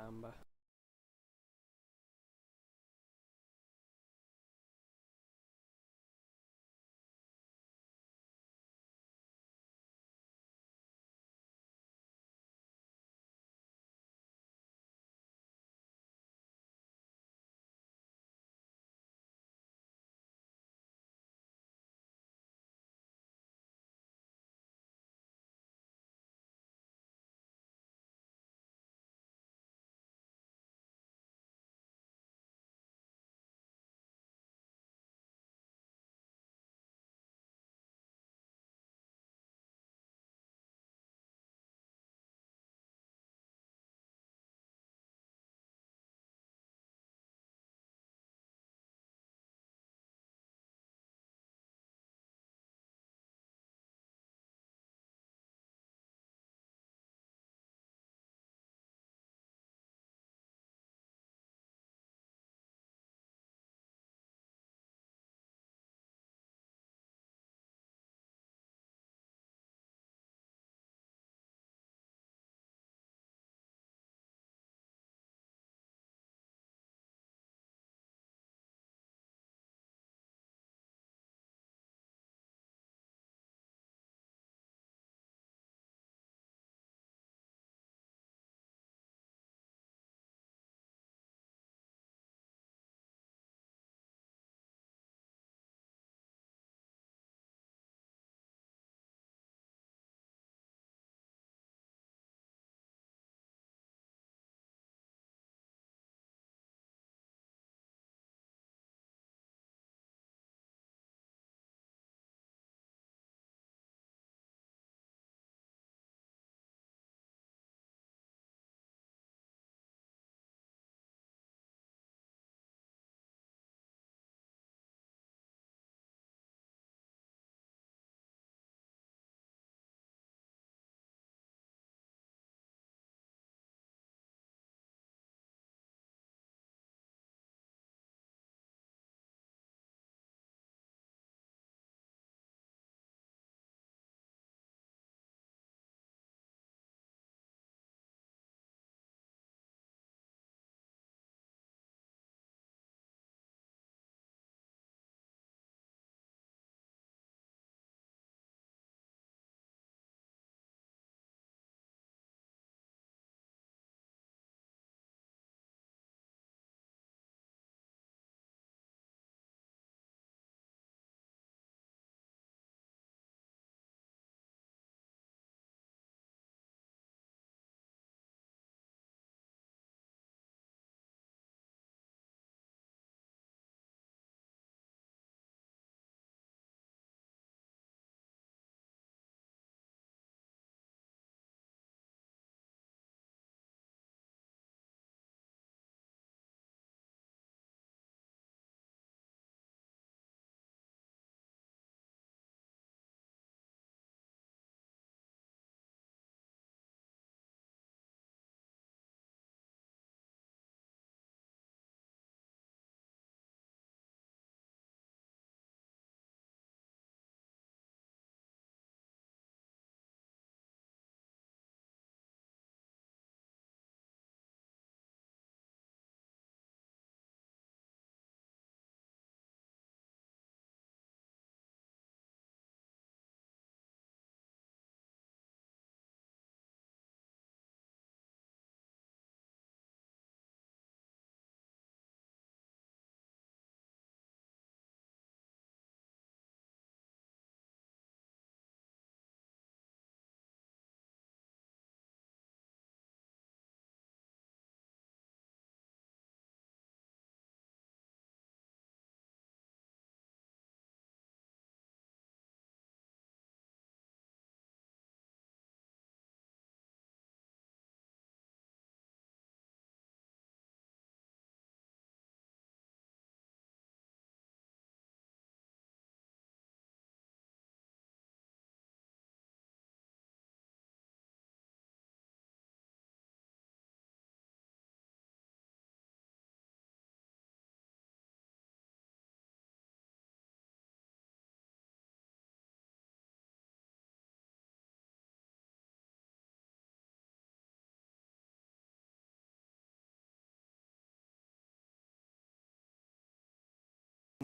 skamba.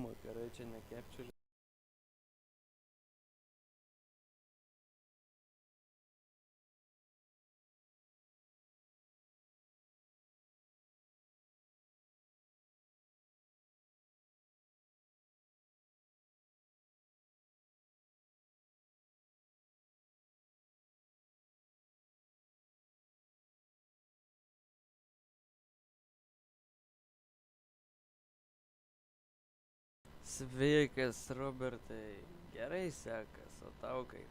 дома, короче, на кепчур. Sveikas, Robertai. Gerai sekas, o tau kaip?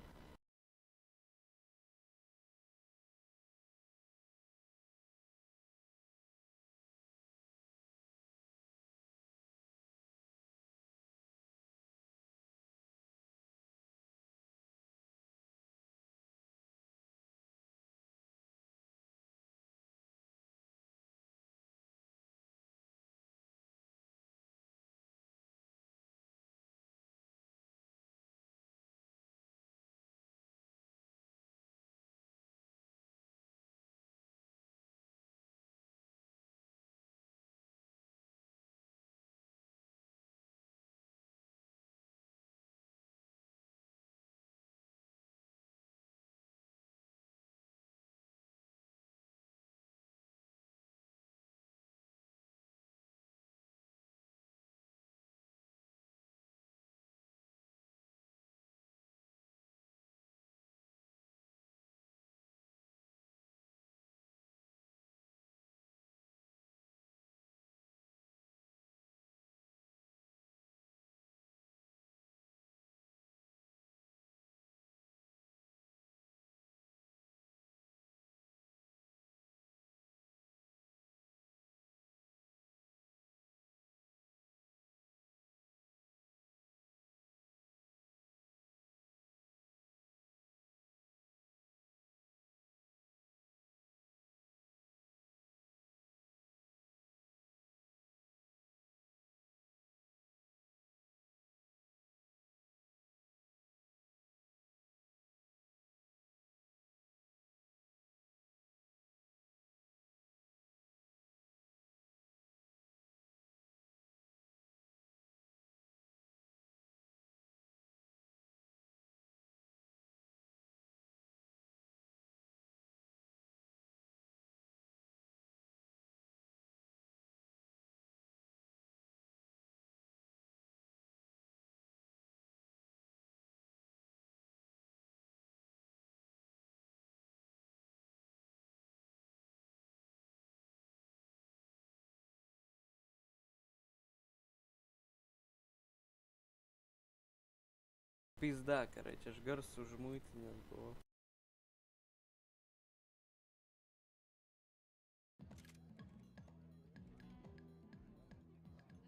Pizda, короче, aš garsų už muitinės buvau.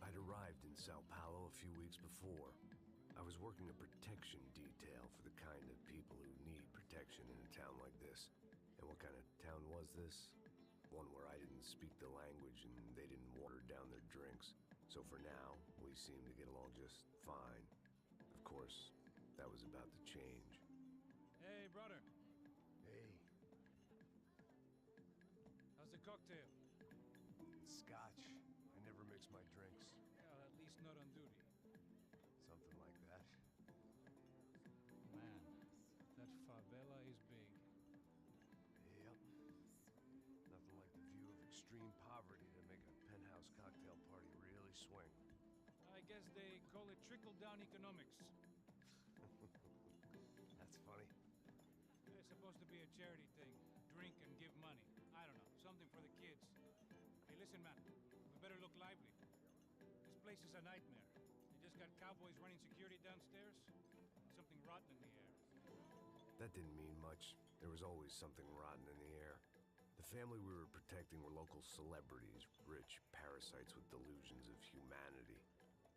I'd arrived in Sao Paulo a few weeks before. I was working a protection detail for the kind of people who need protection in a town like this. And what kind of town was this? One where I didn't speak the language and they didn't water down their drinks. So for now, we seem to get along just fine. Of course, that was about to change. Hey, brother. Hey, How's the cocktail? Scotch. I never mix my drinks. Well, at least not on duty. Something like that. Man, that favela is big. Yep. Nothing like the view of extreme poverty to make a penthouse cocktail party really swing. I guess they call it trickle-down economics. That's funny. It's supposed to be a charity thing. Drink and give money. I don't know, something for the kids. Hey, listen, man, we better look lively. This place is a nightmare. They just got cowboys running security downstairs. Something rotten in the air. That didn't mean much. There was always something rotten in the air. The family we were protecting were local celebrities, rich parasites with delusions of humanity.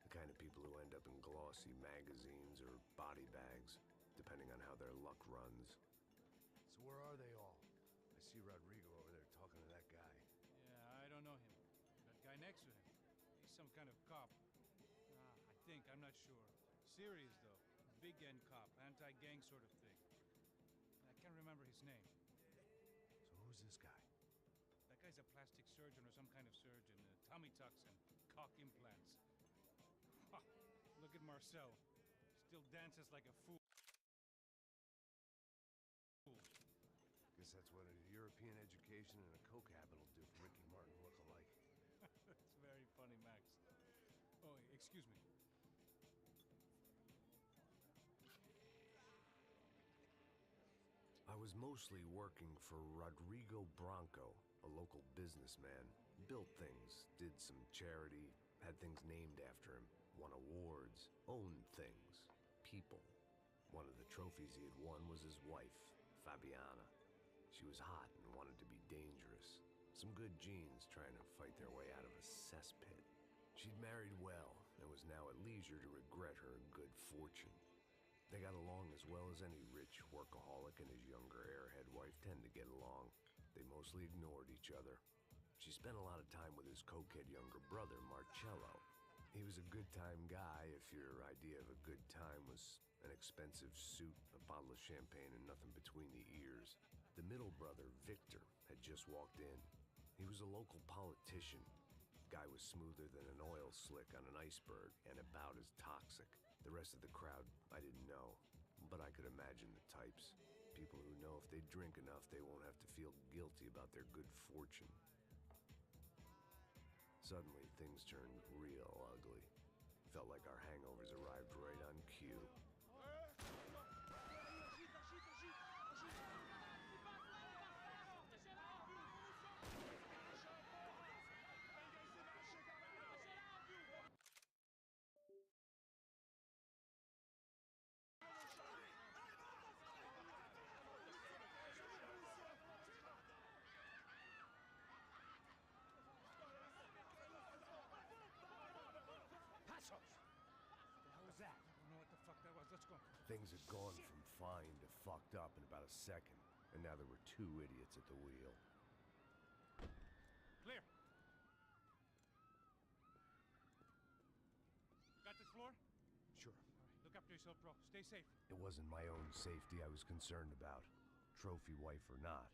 The kind of people who end up in glossy magazines or body bags, depending on how their luck runs. So where are they all? I see Rodrigo over there talking to that guy. Yeah, I don't know him. That guy next to him, he's some kind of cop. I think, I'm not sure. Serious, though. Big N cop, anti-gang sort of thing. I can't remember his name. So who's this guy? That guy's a plastic surgeon or some kind of surgeon. Tummy tucks and cock implants. Ha! Look at Marcel. Still dances like a fool. Guess that's what a European education and a coke habit will do for Ricky Martin look-alike. That's very funny, Max. Oh, excuse me. I was mostly working for Rodrigo Branco, a local businessman. Built things, did some charity, had things named after him, won awards, owned things, people. One of the trophies he had won was his wife, Fabiana. She was hot and wanted to be dangerous. Some good genes trying to fight their way out of a cesspit. She'd married well and was now at leisure to regret her good fortune. They got along as well as any rich workaholic and his younger airhead wife tend to get along. They mostly ignored each other. She spent a lot of time with his cokehead younger brother, Marcello. He was a good-time guy if your idea of a good time was an expensive suit, a bottle of champagne, and nothing between the ears. The middle brother, Victor, had just walked in. He was a local politician. Guy was smoother than an oil slick on an iceberg and about as toxic. The rest of the crowd, I didn't know, but I could imagine the types. People who know if they drink enough, they won't have to feel guilty about their good fortune. Suddenly, things turned real ugly. Felt like our hangovers arrived right on cue. Things had gone from fine to fucked up in about a second, and now there were two idiots at the wheel. Clear. Got this floor? Sure. All right, look after yourself, bro. Stay safe. It wasn't my own safety I was concerned about, trophy wife or not.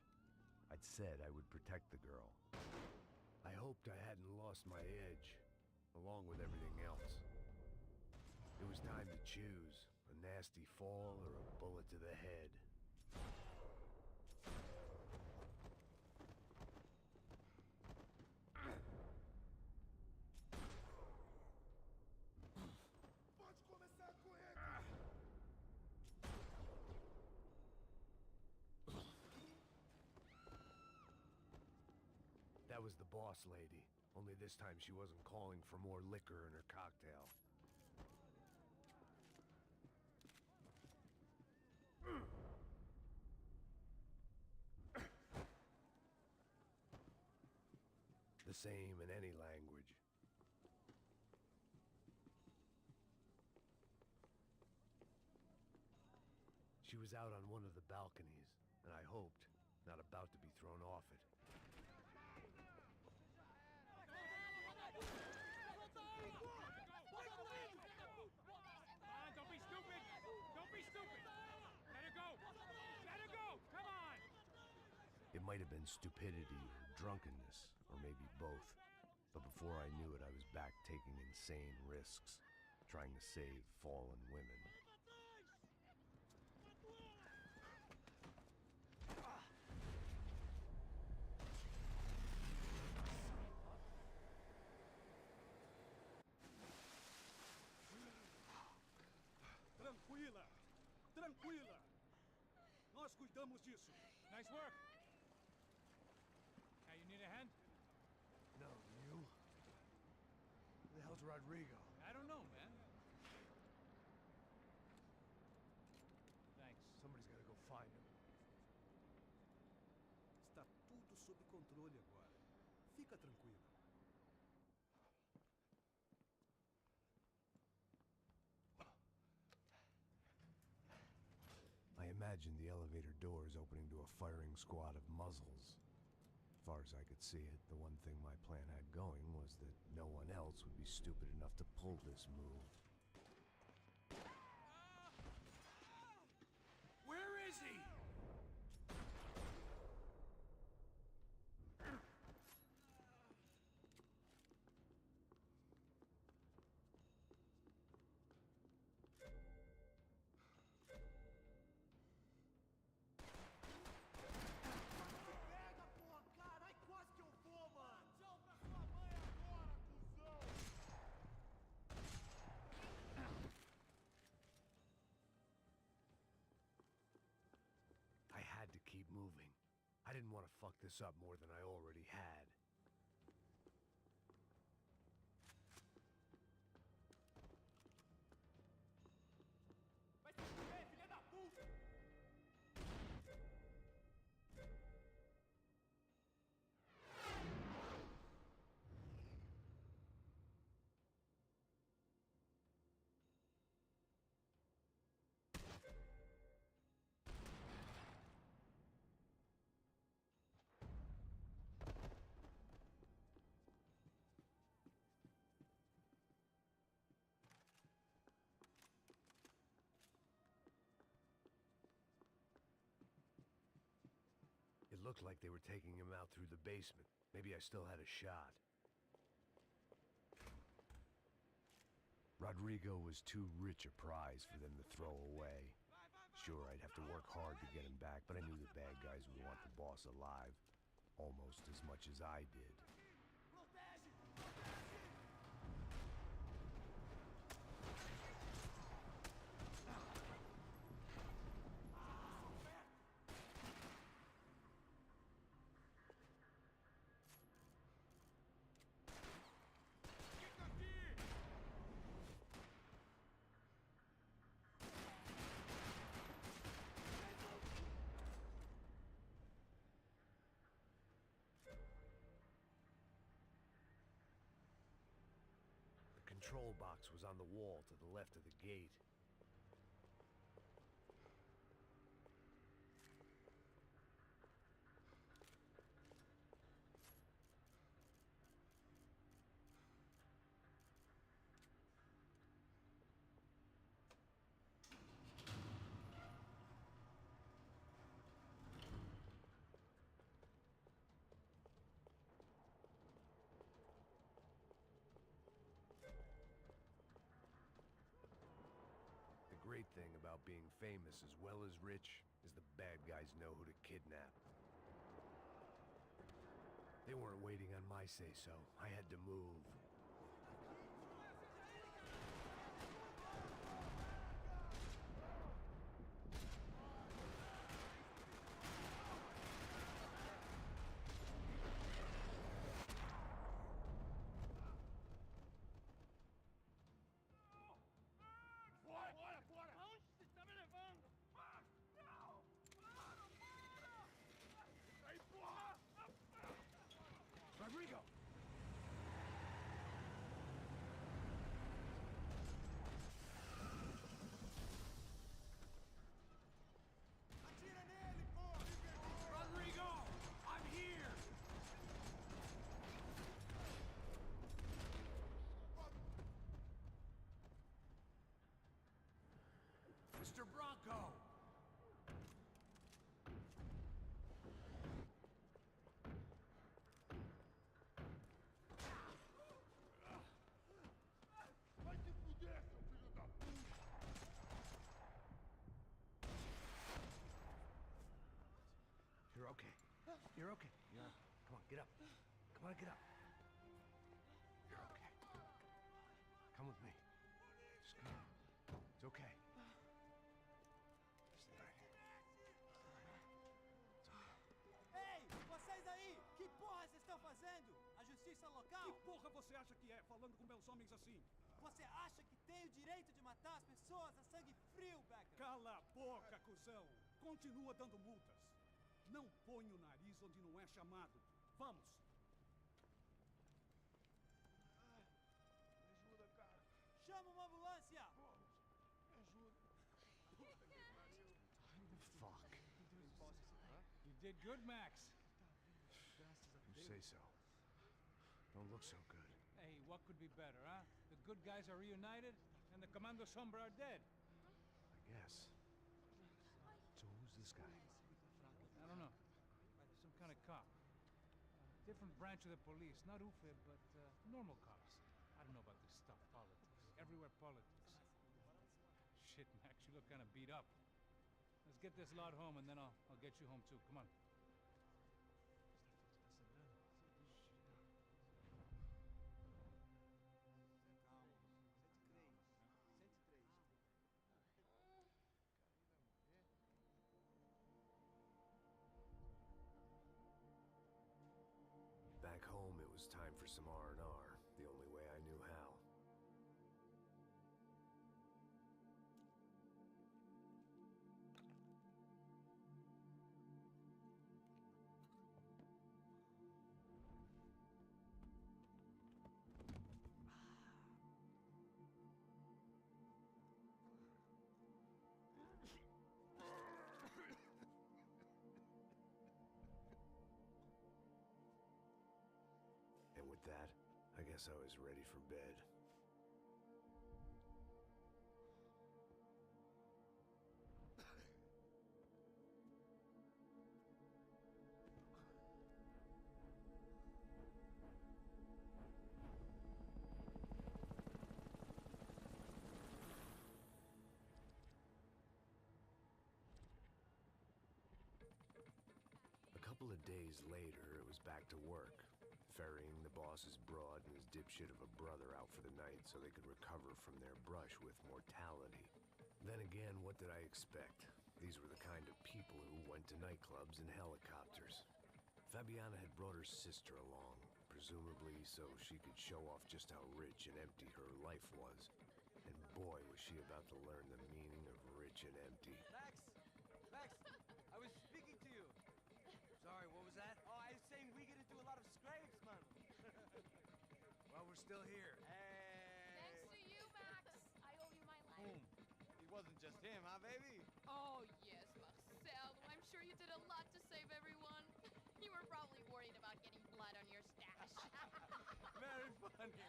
I'd said I would protect the girl. I hoped I hadn't lost my edge, along with everything else. It was time to choose. A nasty fall or a bullet to the head. That was the boss lady. Only this time she wasn't calling for more liquor in her cocktail. The same in any language. She was out on one of the balconies, and I hoped, not about to be thrown off it. Don't be stupid! Don't be stupid! Let her go! Let her go! Come on! It might have been stupidity or drunkenness, or maybe both. But before I knew it, I was back taking insane risks, trying to save fallen women. Tranquila! Tranquila! Nós cuidamos disso. Nice work! Hey, you need a hand? No, you? Who the hell's Rodrigo? I don't know, man. Thanks. Somebody's gotta go find him. Está tudo sob controle agora. Fica tranquila. I imagined the elevator doors opening to a firing squad of muzzles. As far as I could see it, the one thing my plan had going was that no one else would be stupid enough to pull this move. Where is he? I didn't want to fuck this up more than I already had. It looked like they were taking him out through the basement. Maybe I still had a shot. Rodrigo was too rich a prize for them to throw away. Sure, I'd have to work hard to get him back, but I knew the bad guys would want the boss alive almost as much as I did. The control box was on the wall to the left of the gate. The great thing about being famous as well as rich is the bad guys know who to kidnap. They weren't waiting on my say-so. I had to move. Rodrigo! Atira nele, porra! Rodrigo! I'm here! Mr. Bronco! Vai se fuder, seu filho da puta! You're okay. You're okay. Come on, get up. Come on, get up. You're okay. Come with me. Just come on. It's okay. Stay right here. It's okay. Ei, vocês aí! Que porra vocês estão fazendo? A justiça local? Que porra você acha que é, falando com meus homens assim? Você acha que tem o direito de matar as pessoas a sangue frio, Becker? Cala a boca, cuzão! Continua dando multas. Não põe o nariz onde não é chamado. Vamos! Me ajuda, cara. Chama uma ambulância! Vamos. Me ajuda. Puta que pariu. Fuck. You did good, Max. You say so. Don't look so good. Hey, what could be better, huh? The good guys are reunited, and the Commando Sombra are dead. I guess. So who's this guy? I don't know. Some kind of cop. Different branch of the police. Not UFE, but normal cops. I don't know about this stuff, politics. Everywhere politics. Shit, Max, you look kind of beat up. Let's get this lot home, and then I'll get you home too. Come on. some R&R, the only way I knew how. And with that, I guess I was ready for bed. A couple of days later, it was back to work. Ferrying the boss's broad and his dipshit of a brother out for the night so they could recover from their brush with mortality. Then again, what did I expect? These were the kind of people who went to nightclubs in helicopters. Fabiana had brought her sister along, presumably so she could show off just how rich and empty her life was. And boy, was she about to learn the meaning of rich and empty. Max! Max! I was speaking to you. Sorry, what was that? Oh, I was saying we gotta do a lot of scrapes, man. Well, we're still here. Hey! Thanks to you, Max. I owe you my life. Boom. It wasn't just him, huh, baby? Oh, yes, Marcel. I'm sure you did a lot to save everyone. You were probably worried about getting blood on your stash. Very funny.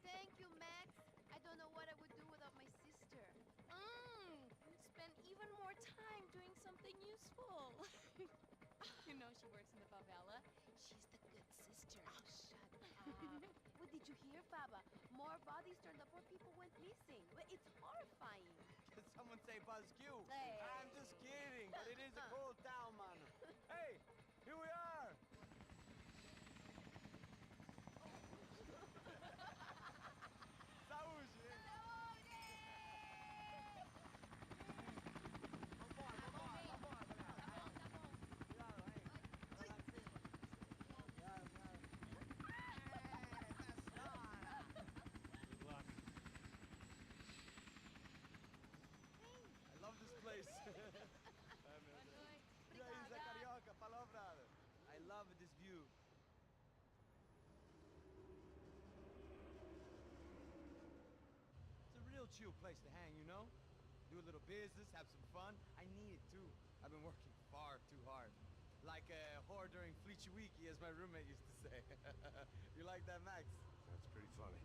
Thank you, Max. I don't know what I would do without my sister. Spend even more time doing something useful. You know she works in the favela. She's the good sister. Oh, shut up. What did you hear, Baba? More bodies turned up where people went missing. It's horrifying. Did someone say Buzz Q? Hey. I'm just kidding, but it is a cool town, man. Hey, here we are. Saúde. I love this place. E aí, Zé Carioca, palavra. I love this view. It's a real chill place to hang, you know? Do a little business, have some fun. I need it too. I've been working far too hard. Like a whore during Fleechy Weeky, as my roommate used to say. You like that, Max? That's pretty funny.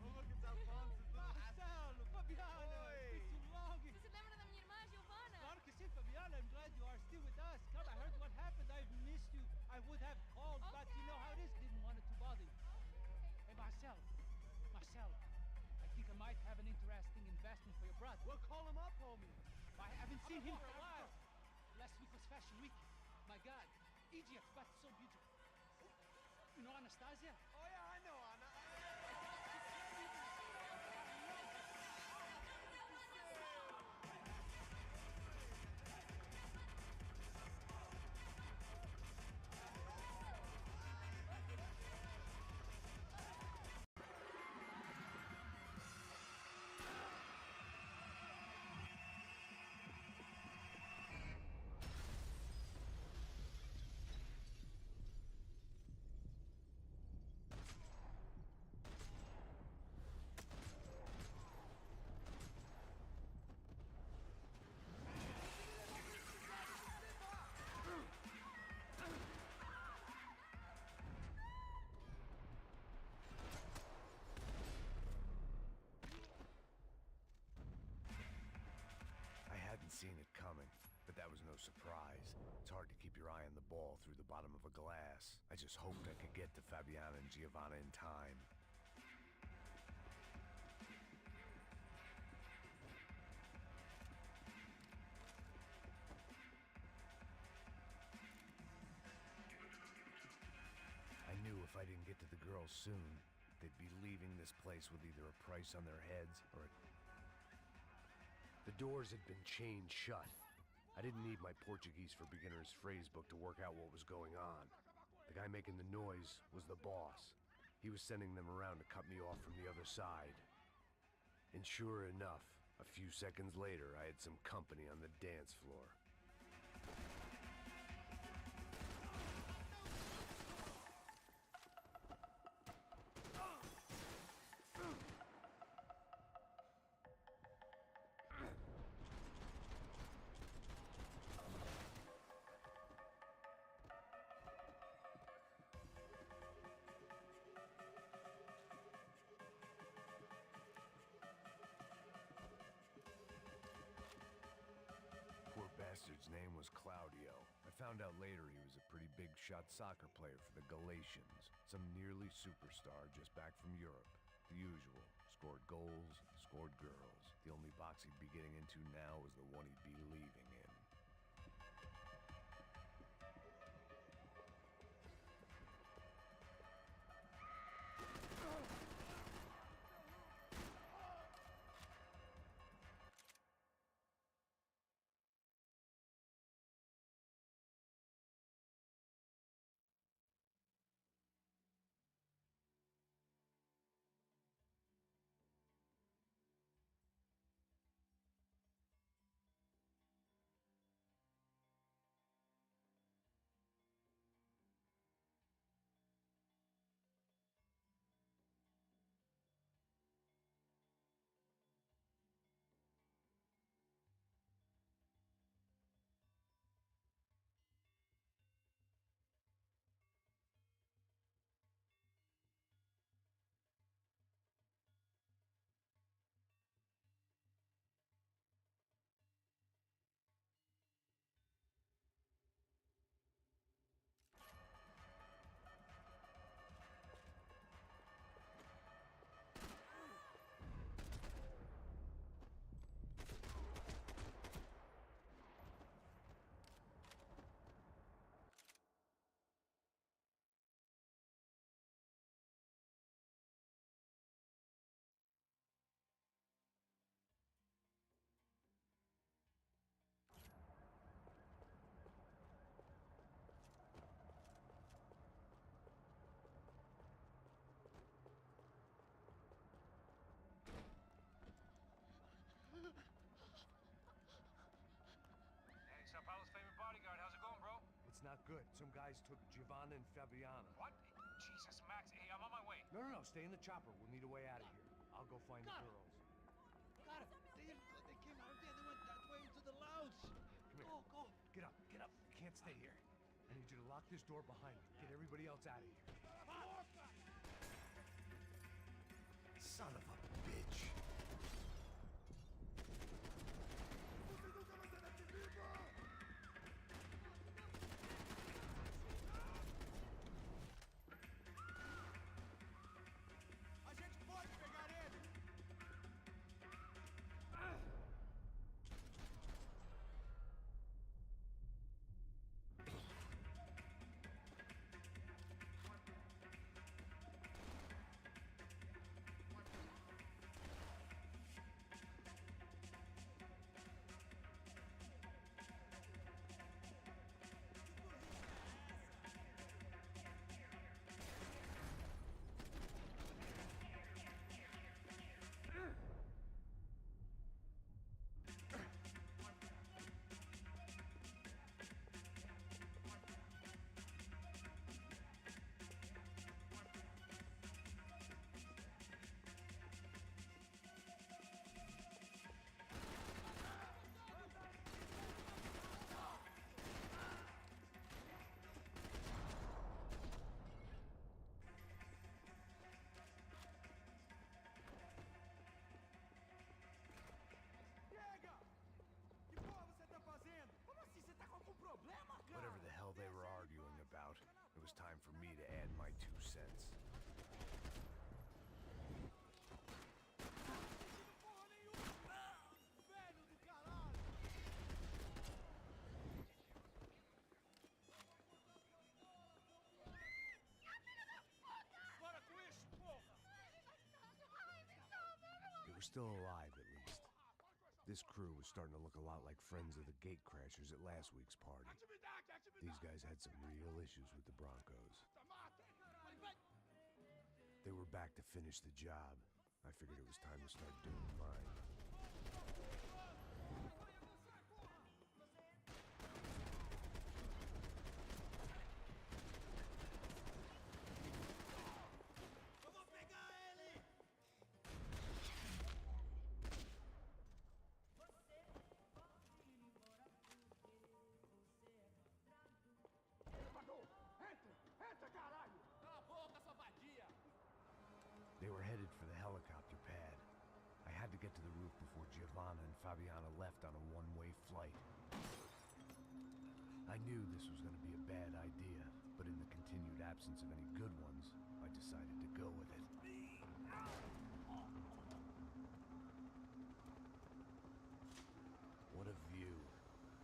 Oh, look at that Francis. Marcelo, Fabiana, Oi. it's been too long. Você se lembra da minha irmã, Giovanna? Claro que sim, Fabiana. I'm glad you are still with us. Come, I heard what happened. I've missed you. I would have called, but you know how it is. Didn't want it to bother you. Hey, Marcel, I think I might have an interesting investment for your brother. Well, call him up, homie. I haven't seen him for a while. Last week was Fashion Week. My God, Egypt, but so beautiful. You know Anastasia? Oh, yeah, I know, Anna. I hadn't seen it coming, but that was no surprise. It's hard to keep your eye on the ball through the bottom of a glass. I just hoped I could get to Fabiana and Giovanna in time. I knew if I didn't get to the girls soon, they'd be leaving this place with either a price on their heads or a The doors had been chained shut. I didn't need my Portuguese for Beginners phrasebook to work out what was going on. The guy making the noise was the boss. He was sending them around to cut me off from the other side. And sure enough, a few seconds later, I had some company on the dance floor. Bastard's name was Claudio. I found out later he was a pretty big-shot soccer player for the Galatians. Some nearly superstar just back from Europe. The usual. Scored goals, scored girls. The only box he'd be getting into now was the one he'd be leaving in. It's not good. Some guys took Giovanna and Fabiana. What? Jesus, Max. Hey, I'm on my way. No, stay in the chopper. We'll need a way out of here. I'll go find the girls. Got it. They didn't go. They came out of there. They went that way into the lounge. Come here. Go. Get up. You can't stay here. I need you to lock this door behind you. Get everybody else out of here. Son of a bitch. Whatever the hell they were arguing about, it was time for me to add my 2 cents. They were still alive, at least. This crew was starting to look a lot like friends of the gatecrashers at last week's party. These guys had some real issues with the Broncos. They were back to finish the job. I figured it was time to start doing mine. They were headed for the helicopter pad. I had to get to the roof before Giovanna and Fabiana left on a one-way flight. I knew this was going to be a bad idea, but in the continued absence of any good ones, I decided to go with it. What a view.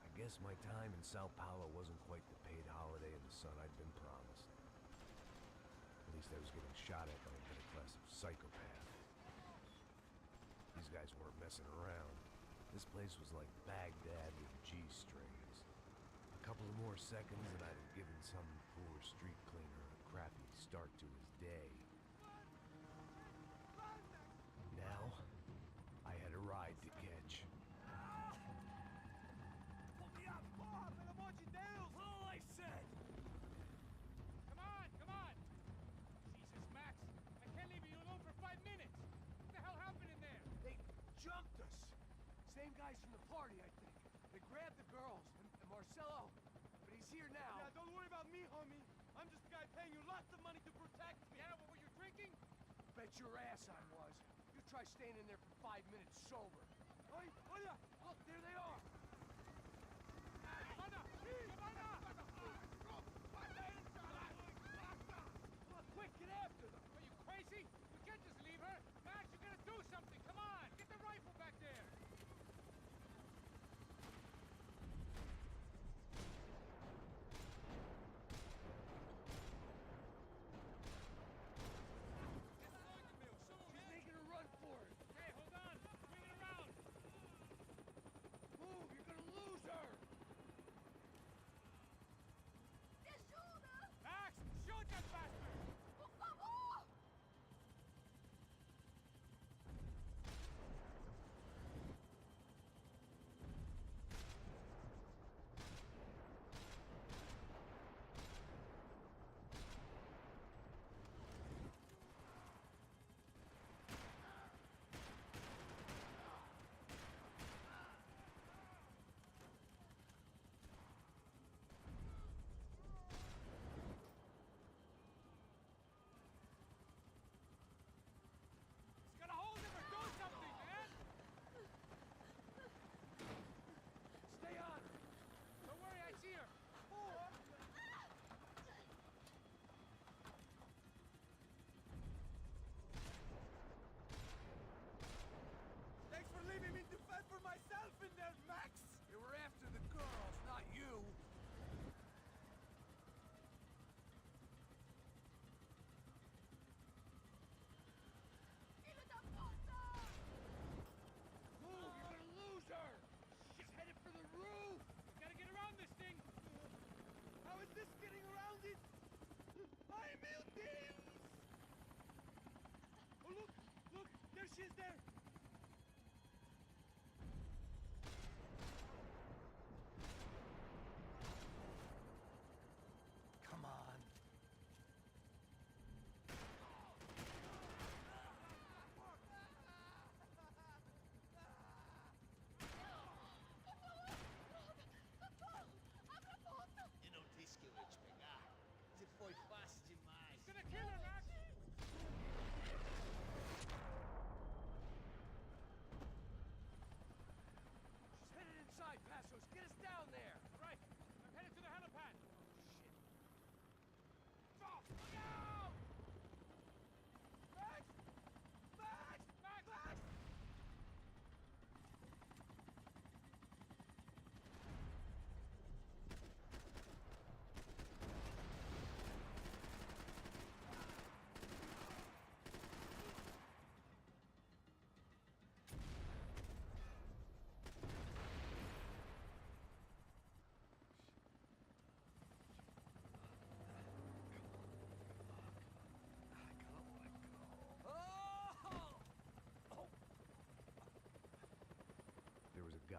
I guess my time in Sao Paulo wasn't quite the paid holiday in the sun I'd been promised. At least I was getting shot at by a middle-class psychopath. These guys weren't messing around. This place was like Baghdad with G-strings. A couple of more seconds and I'd have given some poor street cleaner a crappy start to his day. Now, I had a ride to catch. Pull me up, porra, pelo amor de Deus! All I said! Come on, come on! Jesus, Max, I can't leave you alone for 5 minutes! What the hell happened in there? They jumped us. Same guys from the party, I think. They grabbed the girls and Marcelo, but he's here now. Yeah, don't worry about me, homie. I'm just a guy paying you lots of money to protect me. Yeah, what were you drinking? Bet your ass I was. You try staying in there for 5 minutes sober. Oi, hola! Look, there they are. Giovanna! Giovanna! Come on, quick, get after them. Are you crazy? We can't just leave her! Max, you gotta do something! Come on! Get the rifle back there! She's making a run for it. Hey, hold on! Bring it around! Move, you're gonna lose her. Max! Shoot that bastard! Por favor! He's got a hold of her! Do something, man! Stay on. Don't worry, I see her! Thanks for leaving me to fend for myself in there, Max! They were after the girls, not you. Filho da puta! Move, you're gonna lose her. She's headed for the roof. We gotta get around this thing! How is this getting around it? Ay, meu Deus! Oh, look! Look! There she is there! Come on. Eu não disse que eu ia te pegar. Você foi fácil demais. He's gonna kill her, Max!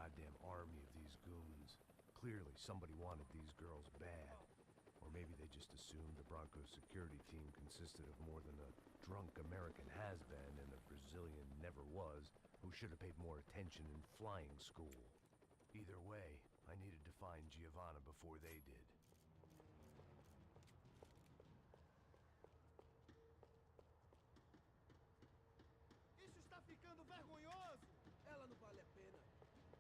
goddamn army of these goons. Clearly, somebody wanted these girls bad. Or maybe they just assumed the Broncos security team consisted of more than a drunk American has-been and a Brazilian never-was who should have paid more attention in flying school. Either way, I needed to find Giovanna before they did. Isso está ficando vergonhoso! Ela não vale a pena.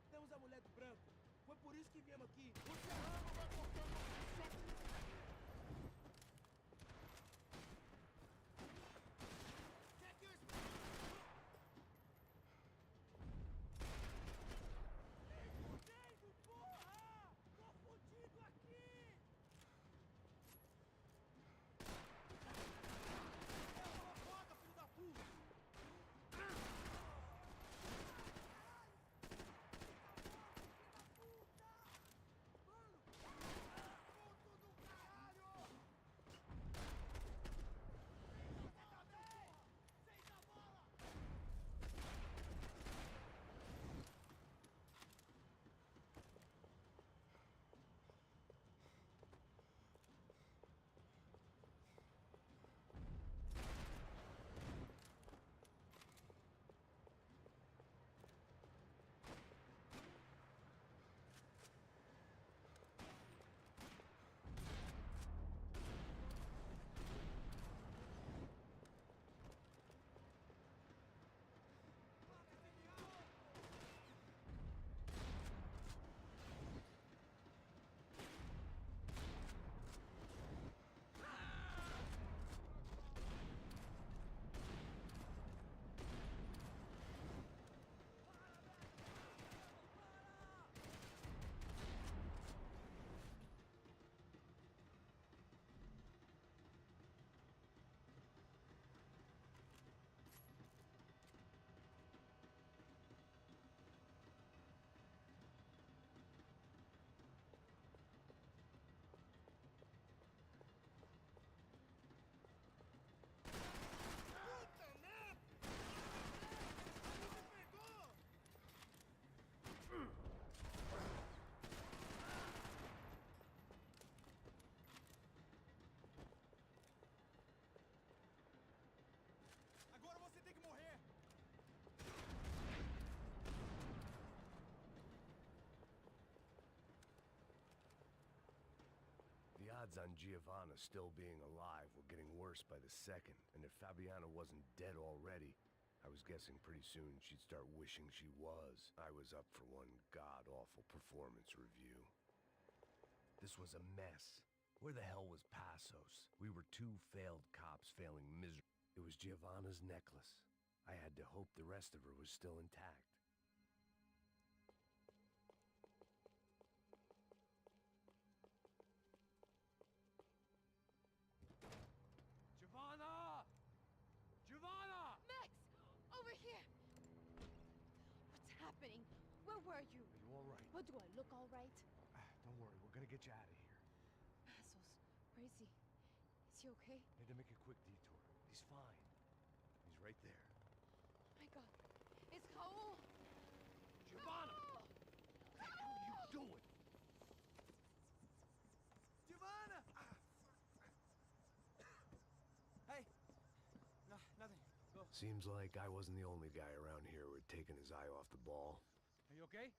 Temos a mulher do branco. Foi por isso que viemos aqui. O serrano vai cortando o odds on Giovanna still being alive were getting worse by the second, and if Fabiana wasn't dead already, I was guessing pretty soon she'd start wishing she was. I was up for one god-awful performance review. This was a mess. Where the hell was Passos? We were two failed cops failing miserably. It was Giovanna's necklace. I had to hope the rest of her was still intact. Giovanna! Giovanna! Max! Over here! What's happening? Where were you? Are you all right? What, do I look all right? Don't worry, we're gonna get you out of here. Passos, where is he? Is he okay? Need to make a quick detour. He's fine. He's right there. Oh my God. It's Raul! Giovanna! Raul! What the hell are you doing? Giovanna! Hey! No, nothing. Go. Seems like I wasn't the only guy around here who had taken his eye off the ball. Are you okay?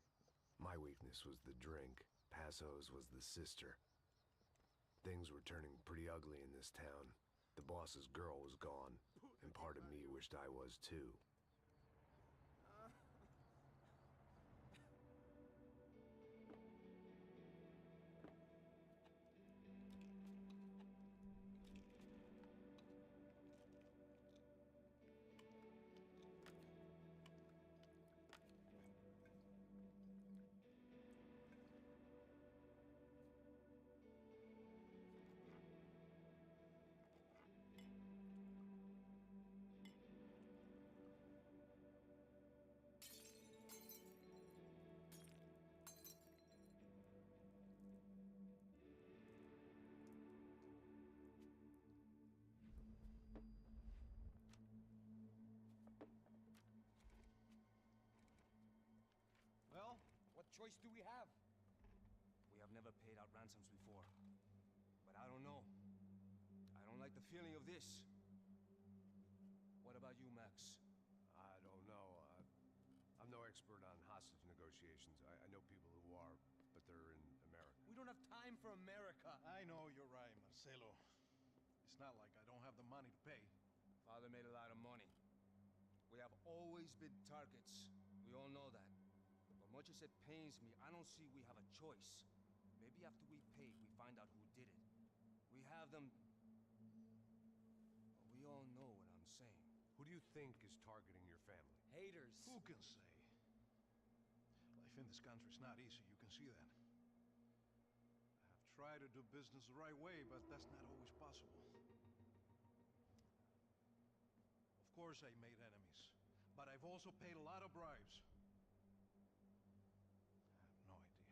My weakness was the drink. Passos was the sister. Things were turning pretty ugly in this town. The boss's girl was gone, and part of me wished I was too. choice do we have? We have never paid out ransoms before. But I don't know. I don't like the feeling of this. What about you, Max? I don't know. I'm no expert on hostage negotiations. I know people who are, but they're in America. We don't have time for America. I know you're right, Marcelo. It's not like I don't have the money to pay. Father made a lot of money. We have always been targets. We all know that. But much as it pains me, I don't see we have a choice. Maybe after we pay, we find out who did it. We have them... Well, we all know what I'm saying. Who do you think is targeting your family? Haters. Who can say? Life in this country is not easy, you can see that. I have tried to do business the right way, but that's not always possible. Of course I made enemies, but I've also paid a lot of bribes. I have no idea.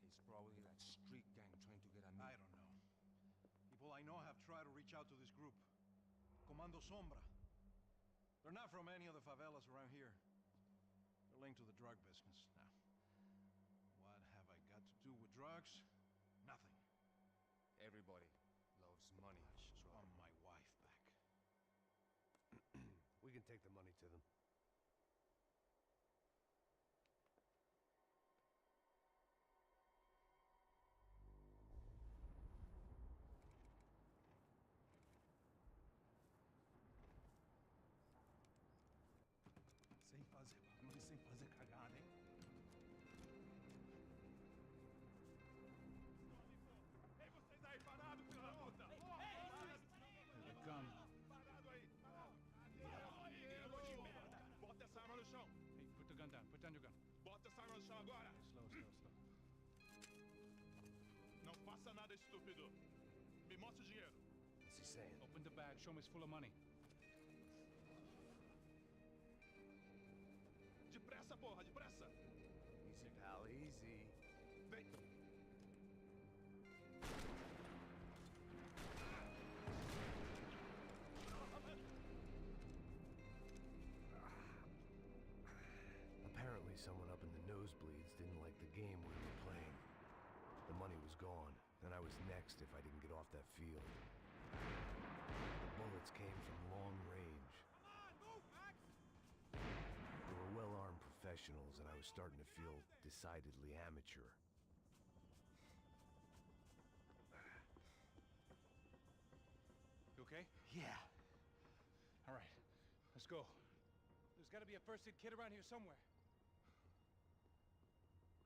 It's probably that street gang trying to get at me. I don't know. People I know have tried to reach out to this group. Comando Sombra. They're not from any of the favelas around here. They're linked to the drug business. Now, what have I got to do with drugs? Nothing. Everybody loves money. I just want my wife back. We can take the money to them. Sem fazer cagada, hein? Ei, vocês aí, parado, filho da puta! Parado aí! Bota essa arma no chão! Hey, put the gun down. Put down your gun. Bota essa arma no chão agora! Slow. Não faça nada estúpido! Me mostra o dinheiro! What's he saying? Open the bag. Show me it's full of money. Depressa, porra, depressa! Easy, pal, easy. Vem! Apparently someone up in the nosebleeds didn't like the game we were playing. The money was gone, and I was next if I didn't get off that field. The bullets came from long range. Come on, move, Max! They were well-armed professionals, and I was starting to feel decidedly amateur. You okay? Yeah. All right. Let's go. There's got to be a first aid kit around here somewhere.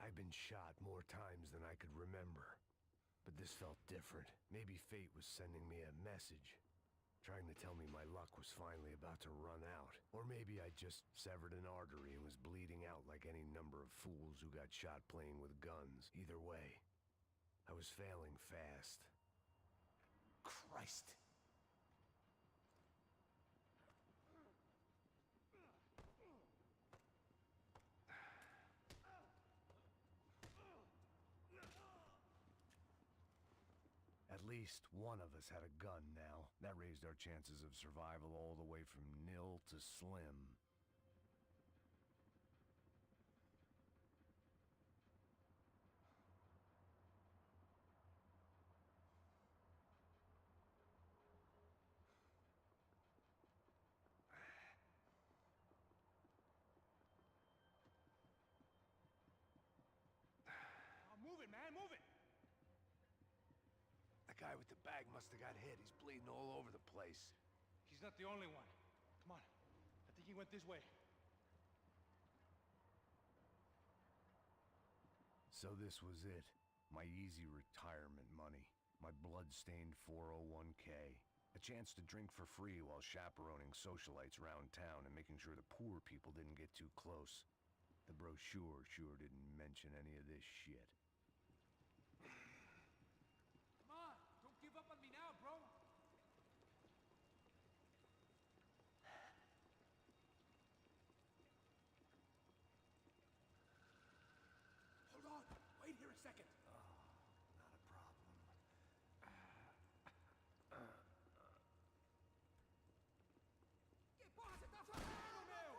I've been shot more times than I could remember. But this felt different. Maybe fate was sending me a message, trying to tell me my luck was finally about to run out. Or maybe I just severed an artery and was bleeding out like any number of fools who got shot playing with guns. Either way, I was failing fast. Christ! At least one of us had a gun now. That raised our chances of survival all the way from nil to slim. Move it, man. Move it. The guy with the bag must have got hit. He's bleeding all over the place. He's not the only one. Come on. I think he went this way. So this was it. My easy retirement money. My blood-stained 401k. A chance to drink for free while chaperoning socialites around town and making sure the poor people didn't get too close. The brochure sure didn't mention any of this shit. Come on, don't give up on me now, bro. Hold on! Wait here a second! Not a problem. Que porra você tá fazendo, meu?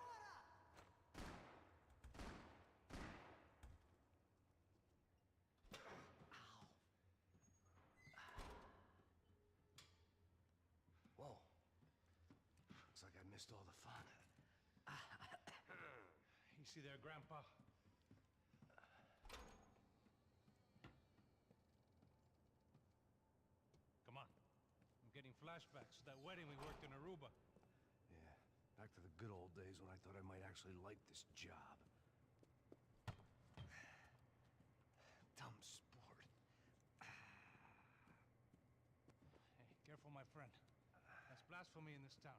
missed all the fun. Easy there, Grandpa. Come on. I'm getting flashbacks to that wedding we worked in Aruba. Yeah, back to the good old days when I thought I might actually like this job. Dumb sport. Hey, careful, my friend. That's blasphemy in this town.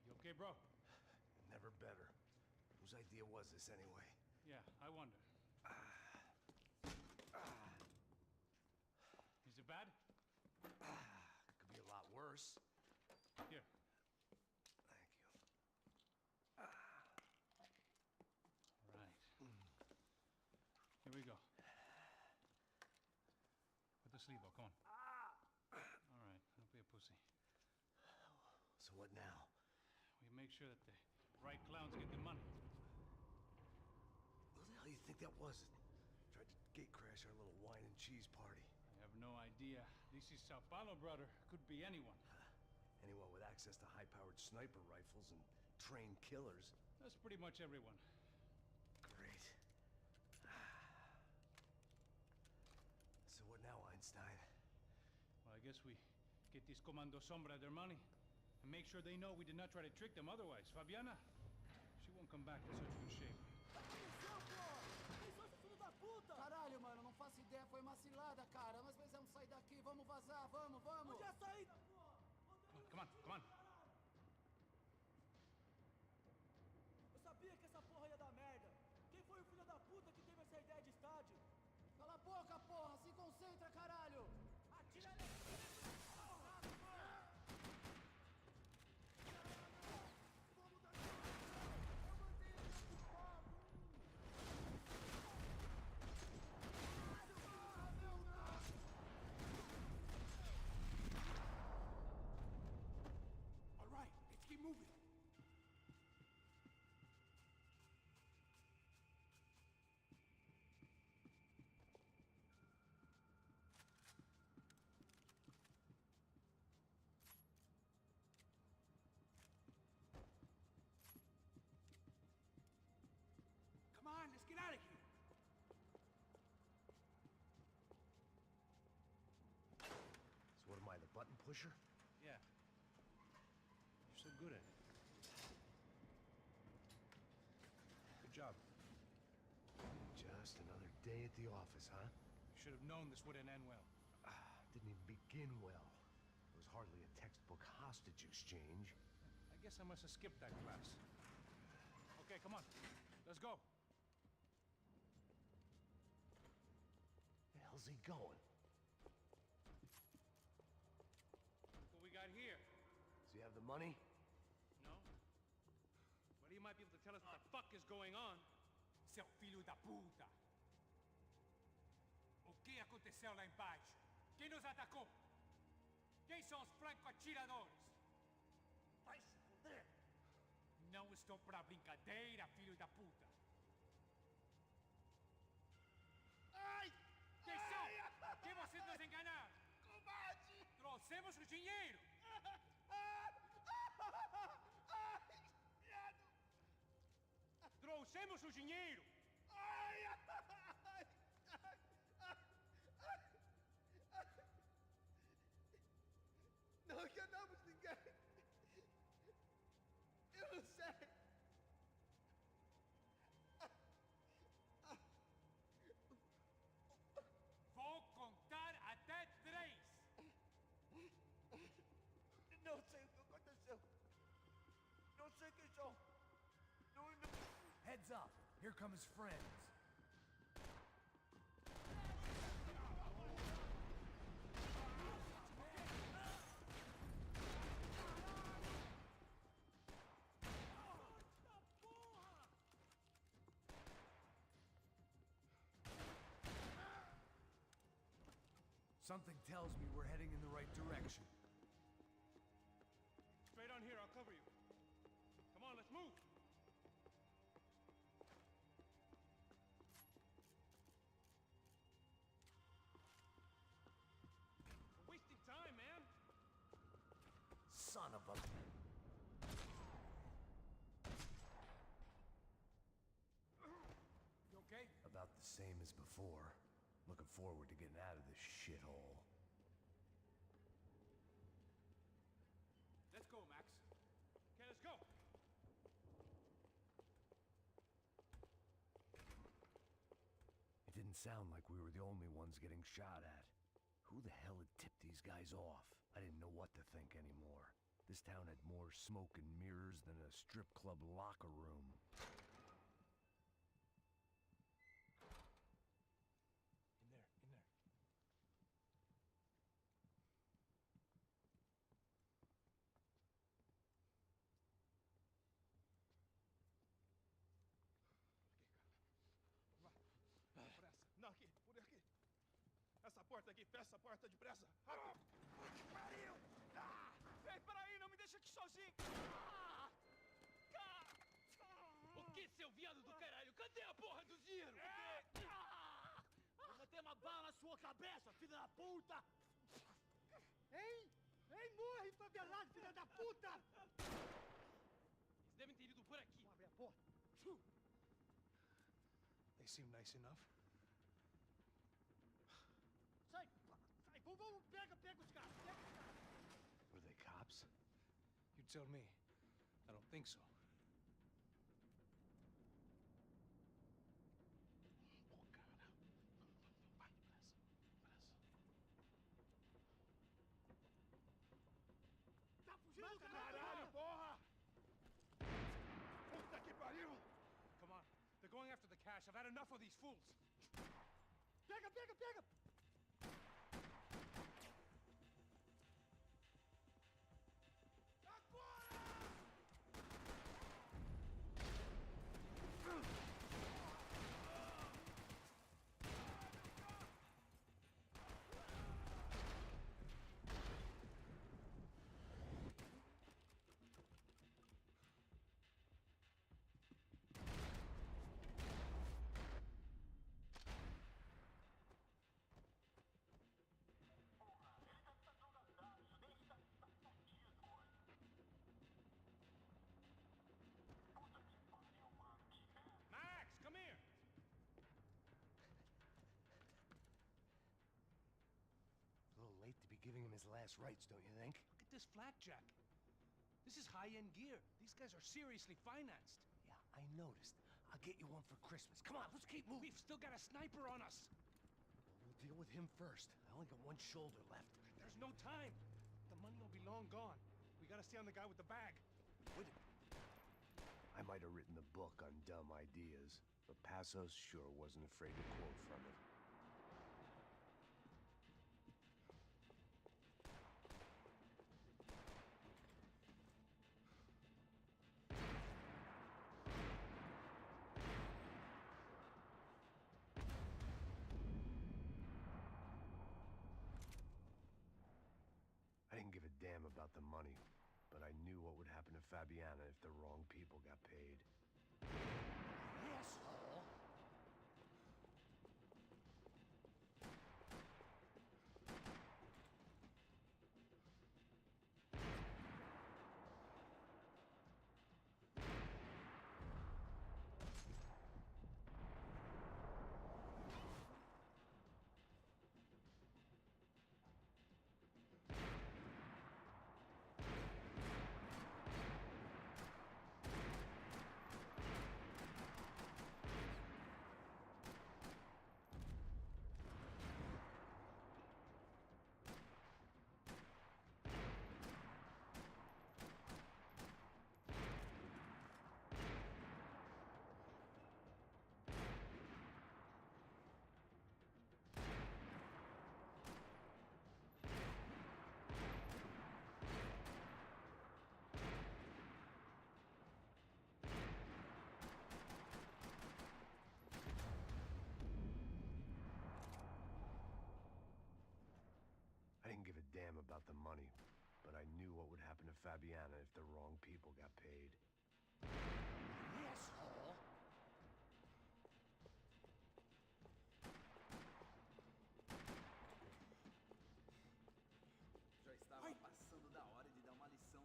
You okay, bro? Never better. Whose idea was this anyway? Yeah, I wonder. Is it bad? Could be a lot worse. Here. Thank you. Right. Here we go. Put the sleeve on, come on. All right, don't be a pussy. So what now? We make sure that the right clowns get the money. What the hell do you think that was? Tried to gate crash our little wine and cheese party. I have no idea. This is Sao Paulo, brother. Could be anyone. Anyone with access to high-powered sniper rifles and trained killers. That's pretty much everyone. Great. So what now, Einstein? Well, I guess we get these Comando Sombra their money and make sure they know we did not try to trick them otherwise. Fabiana, she won't come back in such good shape. Caralho, mano, não faço ideia, foi uma cilada, cara. Nós precisamos sair daqui, vamos vazar, vamos, vamos! Onde é a saída, porra? Come on, come on. Eu sabia que essa porra ia dar merda. Quem foi o filho da puta que teve essa ideia de estádio? Cala a boca, porra! Se concentra, caralho! Atira nele! Come on, let's get out of here. So what am I, the button pusher? Yeah. You're so good at it. Good job. Just another day at the office, huh? You should have known this wouldn't end well. Didn't even begin well. It was hardly a textbook hostage exchange. I guess I must have skipped that class. Okay, come on. Let's go. The hell's he going? What we got here? Does he have the money? No? But he might be able to tell us what the fuck is going on. Seu filho da puta! O que aconteceu lá embaixo? Quem nos atacou? Quem são os franco-atiradores? Vai se fuder! Não estou pra brincadeira, filho da puta! Ai! Quem são? Que vocês nos enganaram? Combate! Trouxemos o dinheiro! Trouxemos o dinheiro! Não enganamos ninguém! Eu não sei! Vou contar até 3! Não sei o que aconteceu! Não sei quem são! Heads up! Here come his friends. Something tells me we're heading in the right direction. Straight on here, I'll cover you. Come on, let's move! We're wasting time, man! Son of a... You okay? About the same as before. Looking forward to getting out of this shithole. Let's go, Max. Okay, let's go. It didn't sound like we were the only ones getting shot at. Who the hell had tipped these guys off? I didn't know what to think anymore. This town had more smoke and mirrors than a strip club locker room. In there, in there. Não, aqui, por aqui. Essa porta aqui, fecha essa porta depressa. Rápido. Que pariu! Ei, peraí, não me deixa aqui sozinho. O que, seu viado do caralho? Cadê a porra do dinheiro? Vou meter uma bala na sua cabeça, filha da puta! Hein? Hein, morre, favelado, filha da puta! Eles devem ter ido por aqui. Vamos abrir a porta. They seem nice enough. Sai, sai, vamos, pega os caras, pega os caras. Were they cops? You tell me. I don't think so. Tá fugindo, Caralho, porra! Puta que pariu! Come on. They're going after the cash. I've had enough of these fools. Pega, pega, pega! Max, come here. A little late to be giving him his last rites, don't you think? Look at this flakjack. This is high-end gear. These guys are seriously financed. Yeah, I noticed. I'll get you one for Christmas. Come on, let's keep moving. We've still got a sniper on us. We'll deal with him first. I only got one shoulder left. There's no time. The money will be long gone. We gotta stay on the guy with the bag. Wait a minute. I might have written the book on dumb ideas, but Passos sure wasn't afraid to quote from it. I didn't give a damn about the money, but I knew what would happen to Fabiana if the wrong people got paid. Asshole! I didn't give a damn about the money, but I knew what would happen to Fabiana if the wrong people got paid. Asshole! Já estava passando da hora de dar uma lição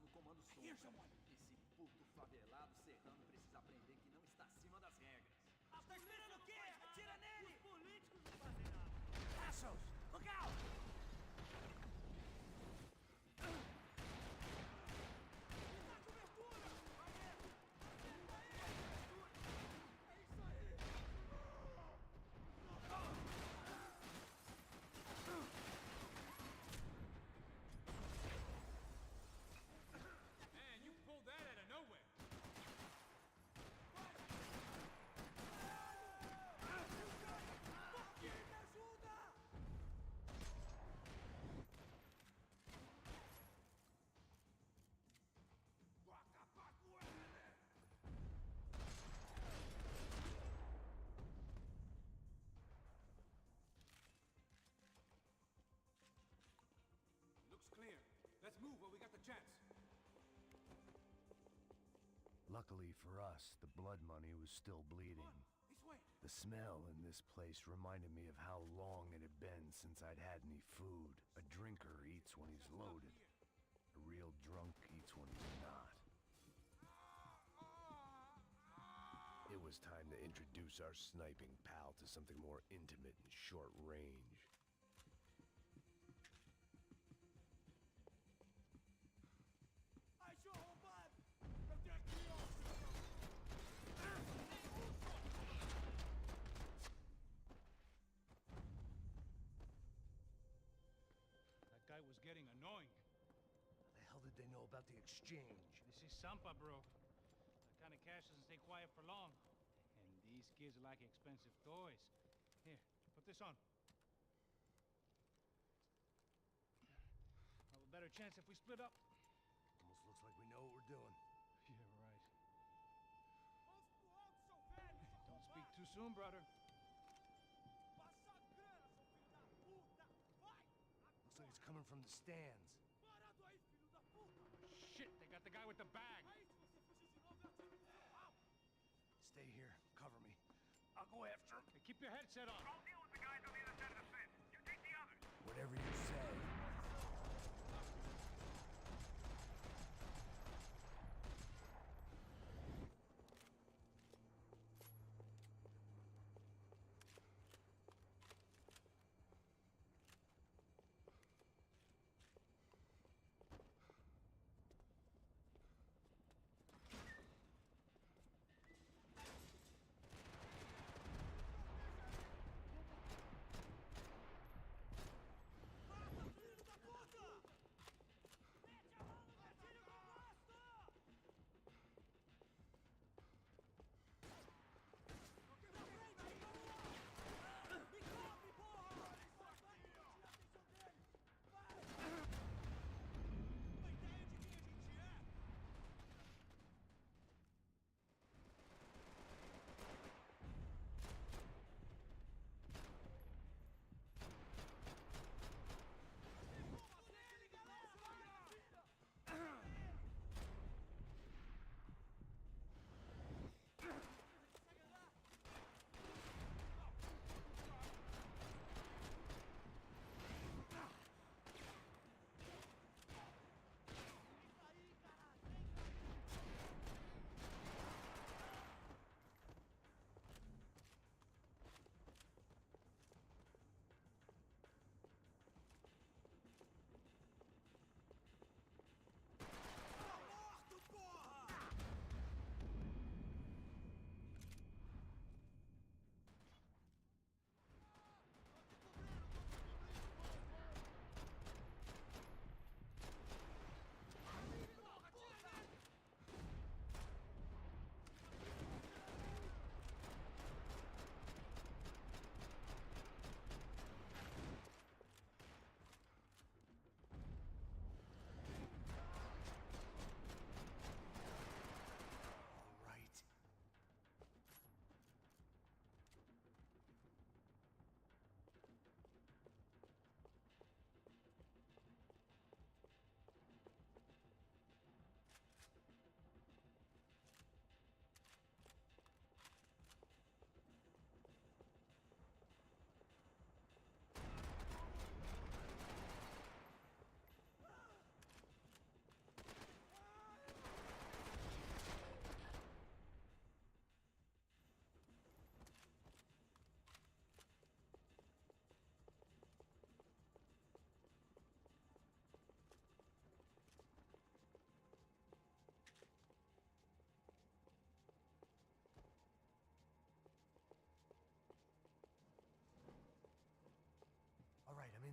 hear someone. Esse puto favelado serrano precisa aprender que não está acima das regras. Tá esperando o quê? Atira nele! Os políticos não fazem nada. Assholes! Look out! Clear. Let's move while we got the chance. Luckily for us, the blood money was still bleeding. This way. The smell in this place reminded me of how long it had been since I'd had any food. A drinker eats when he's loaded. A real drunk eats when he's not. It was time to introduce our sniping pal to something more intimate and short range. That guy was getting annoying. How the hell did they know about the exchange? This is Sampa, bro. That kind of cash doesn't stay quiet for long. And these kids like expensive toys. Here, put this on. Have a better chance if we split up. Almost looks like we know what we're doing. Yeah, right. Don't speak too soon, brother. Looks like it's coming from the stands. Shit, they got the guy with the bag. Stay here. Cover me. I'll go after him. Hey, keep your headset on. I'll deal with the guys on the other side of the fence. You take the others. Whatever you say.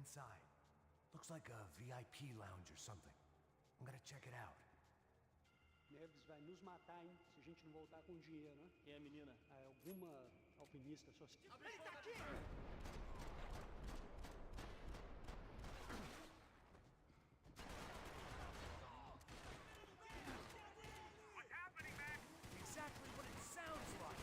inside. Looks like a VIP lounge or something. I'm gonna check it out. Neves vai nos matar, hein? Se a gente não voltar com dinheiro, né? Quem é a menina? É alguma alpinista social. Ele tá aqui! Exactly what it sounds like.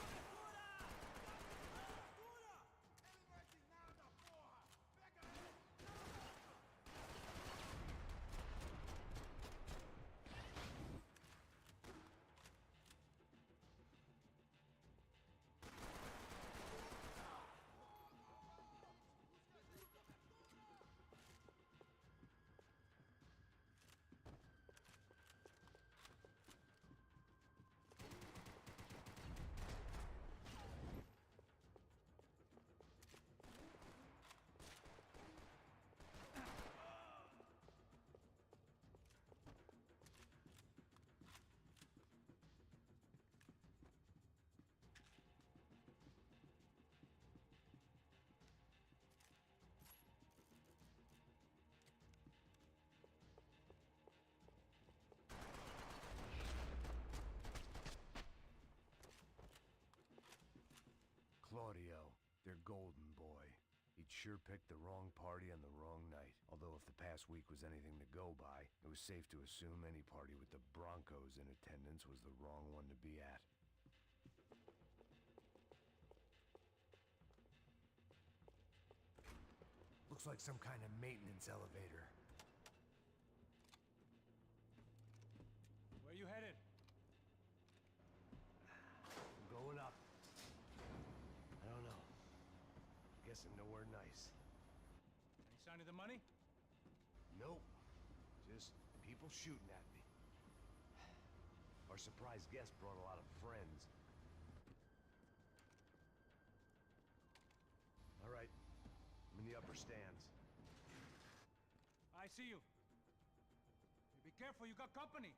Claudio, their golden boy. He'd sure picked the wrong party on the wrong night. Although if the past week was anything to go by, it was safe to assume any party with the Broncos in attendance was the wrong one to be at. Looks like some kind of maintenance elevator. Where you headed? I'm going up. I don't know. Guessing nowhere nice. Any sign of the money? Nope. Just people shooting at me. Our surprise guest brought a lot of friends. All right. I'm in the upper stands. I see you. Be careful, you got company.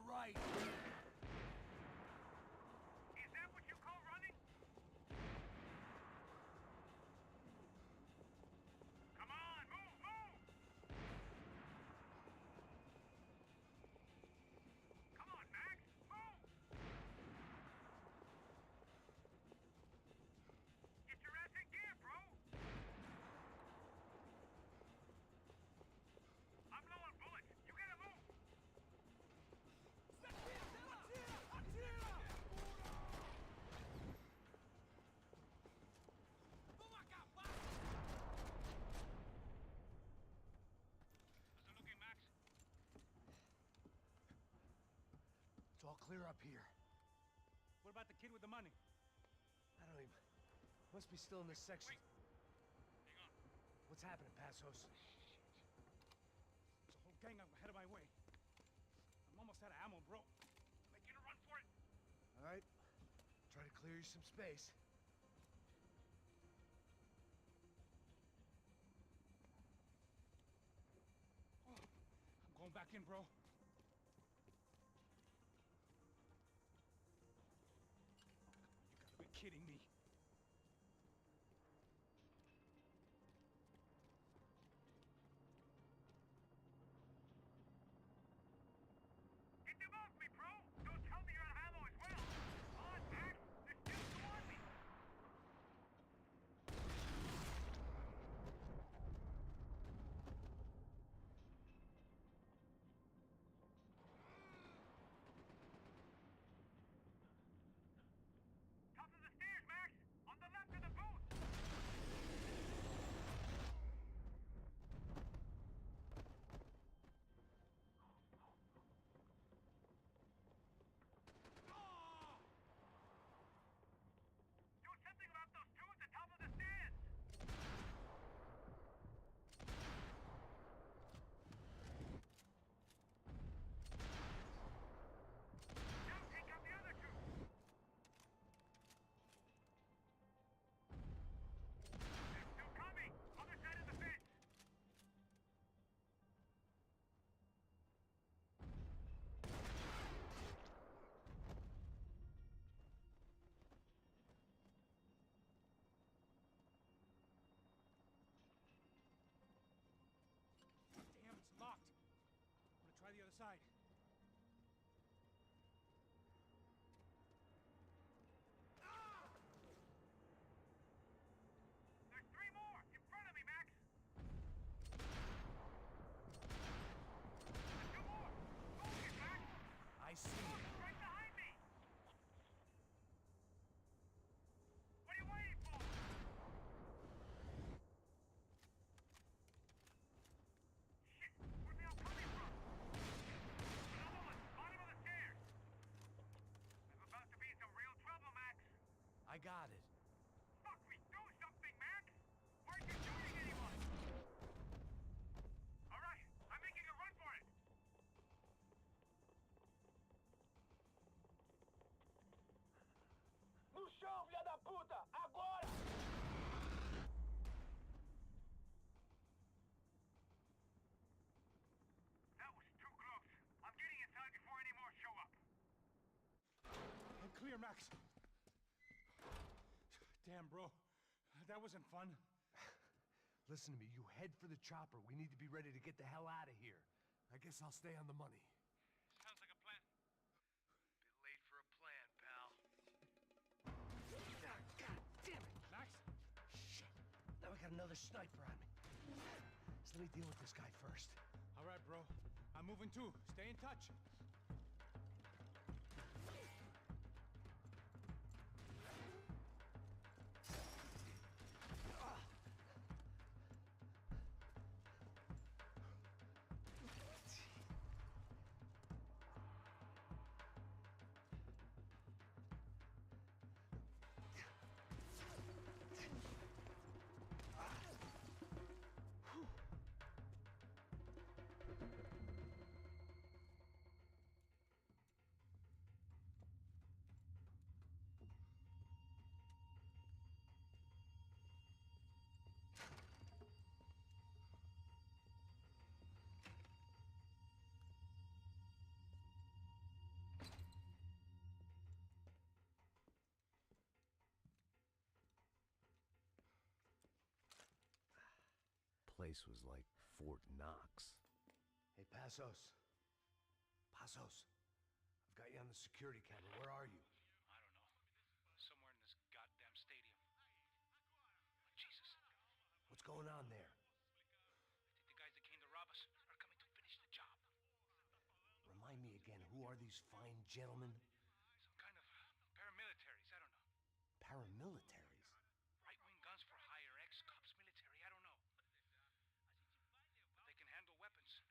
Right. Is that what you call running? Come on, move, move! Come on, Max, move! Get your ass in gear, bro! I'm low on bullets. You gotta move! It's all clear up here. What about the kid with the money? I don't even... Must be still in this section. Wait. Hang on. What's happening, Passos? There's a whole gang ahead of my way. I'm almost out of ammo, bro. Make it a run for it. All right. Try to clear you some space. Oh, I'm going back in, bro. You gotta be kidding me. Get them off me, bro! Don't tell me you're out of ammo as well! On, Max! There's still two on me! inside. There's 3 more! In front of me, Max! There's 2 more! Focus, Max! I see. Right behind me! What are you waiting for? Shit! Where they all coming from? Another one! Bottom of the stairs! I'm about to be in some real trouble, Max! I got it. Fuck me! Do something, Max! Aren't you shooting anyone? Alright, I'm making a run for it! No chão, filha da puta! Agora! That was too close. I'm getting inside before any more show up. And clear, Max. Damn, bro. That wasn't fun. Listen to me, you head for the chopper. We need to be ready to get the hell out of here. I guess I'll stay on the money. Sounds like a plan. Bit late for a plan, pal. God damn it! Max? Shit. Now I got another sniper on me. So let me deal with this guy first. All right, bro. I'm moving too. Stay in touch. Place was like Fort Knox. Hey, Passos. Passos. I've got you on the security camera. Where are you? I don't know. Somewhere in this goddamn stadium. Jesus. What's going on there? I think the guys that came to rob us are coming to finish the job. Remind me again, who are these fine gentlemen? Some kind of paramilitaries, I don't know. Paramilitaries? Right-wing guns for hire, ex-cops, military, I don't know. But they can handle weapons.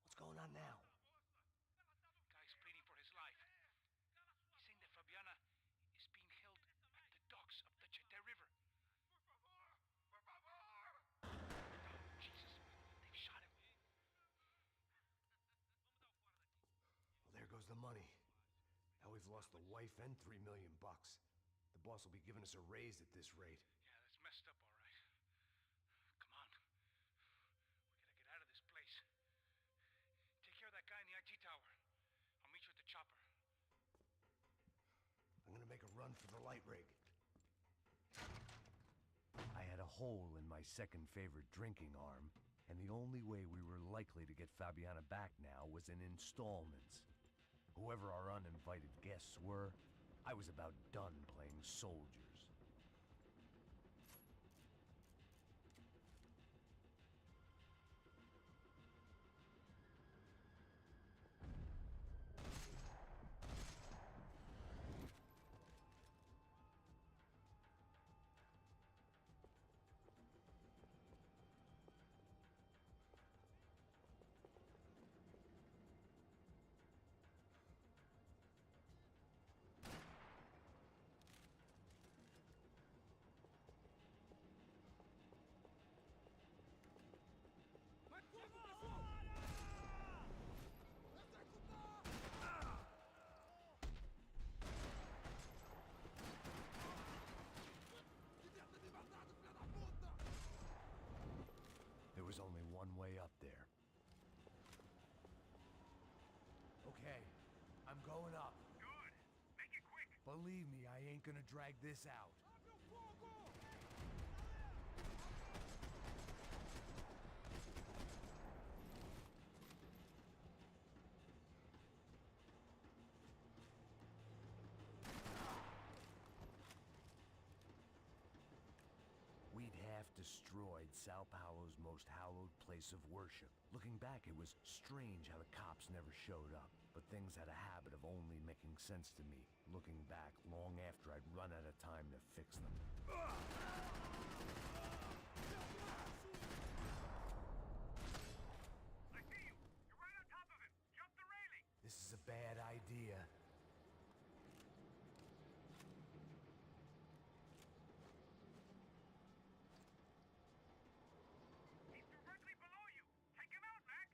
What's going on now? Guy's pleading for his life. He's saying that Fabiana is being held at the docks of the Chete River. Jesus, they've shot him. Well, there goes the money. Now we've lost the wife and $3 million. The boss will be giving us a raise at this rate. Yeah, that's messed up, all right. Come on. We gotta get out of this place. Take care of that guy in the IT tower. I'll meet you at the chopper. I'm gonna make a run for the light rig. I had a hole in my second favorite drinking arm, and the only way we were likely to get Fabiana back now was in installments. Whoever our uninvited guests were, I was about done playing soldiers. There was only one way up there. Okay, I'm going up. Good. Make it quick. Believe me, I ain't gonna drag this out. destroyed Sao Paulo's most hallowed place of worship. Looking back, it was strange how the cops never showed up. But things had a habit of only making sense to me, looking back long after I'd run out of time to fix them. I see you! You're right on top of him! Jump the railing! This is a bad idea. He's directly below you! Take him out, Max!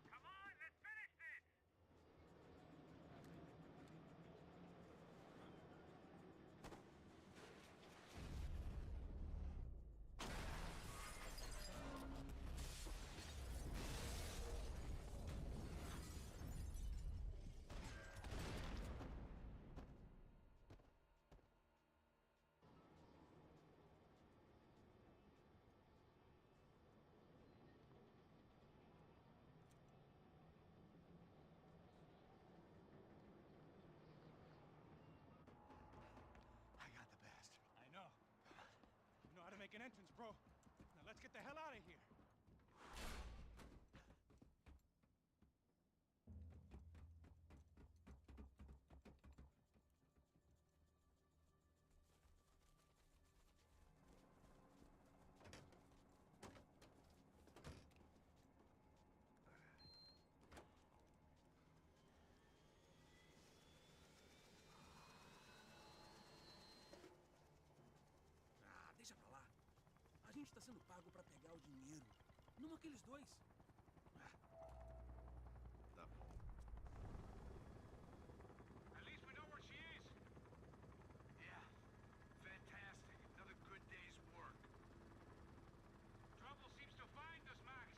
Come on, let's finish this! I got the bastard. I know. You know how to make an entrance, bro. Now let's get the hell out of here. Ah, deixa pra lá. A gente tá sendo pago pra pegar o dinheiro. Não aqueles dois. Tá bom. At least we know where she is! Yeah, fantastic. Another good day's work. Trouble seems to find us, Max!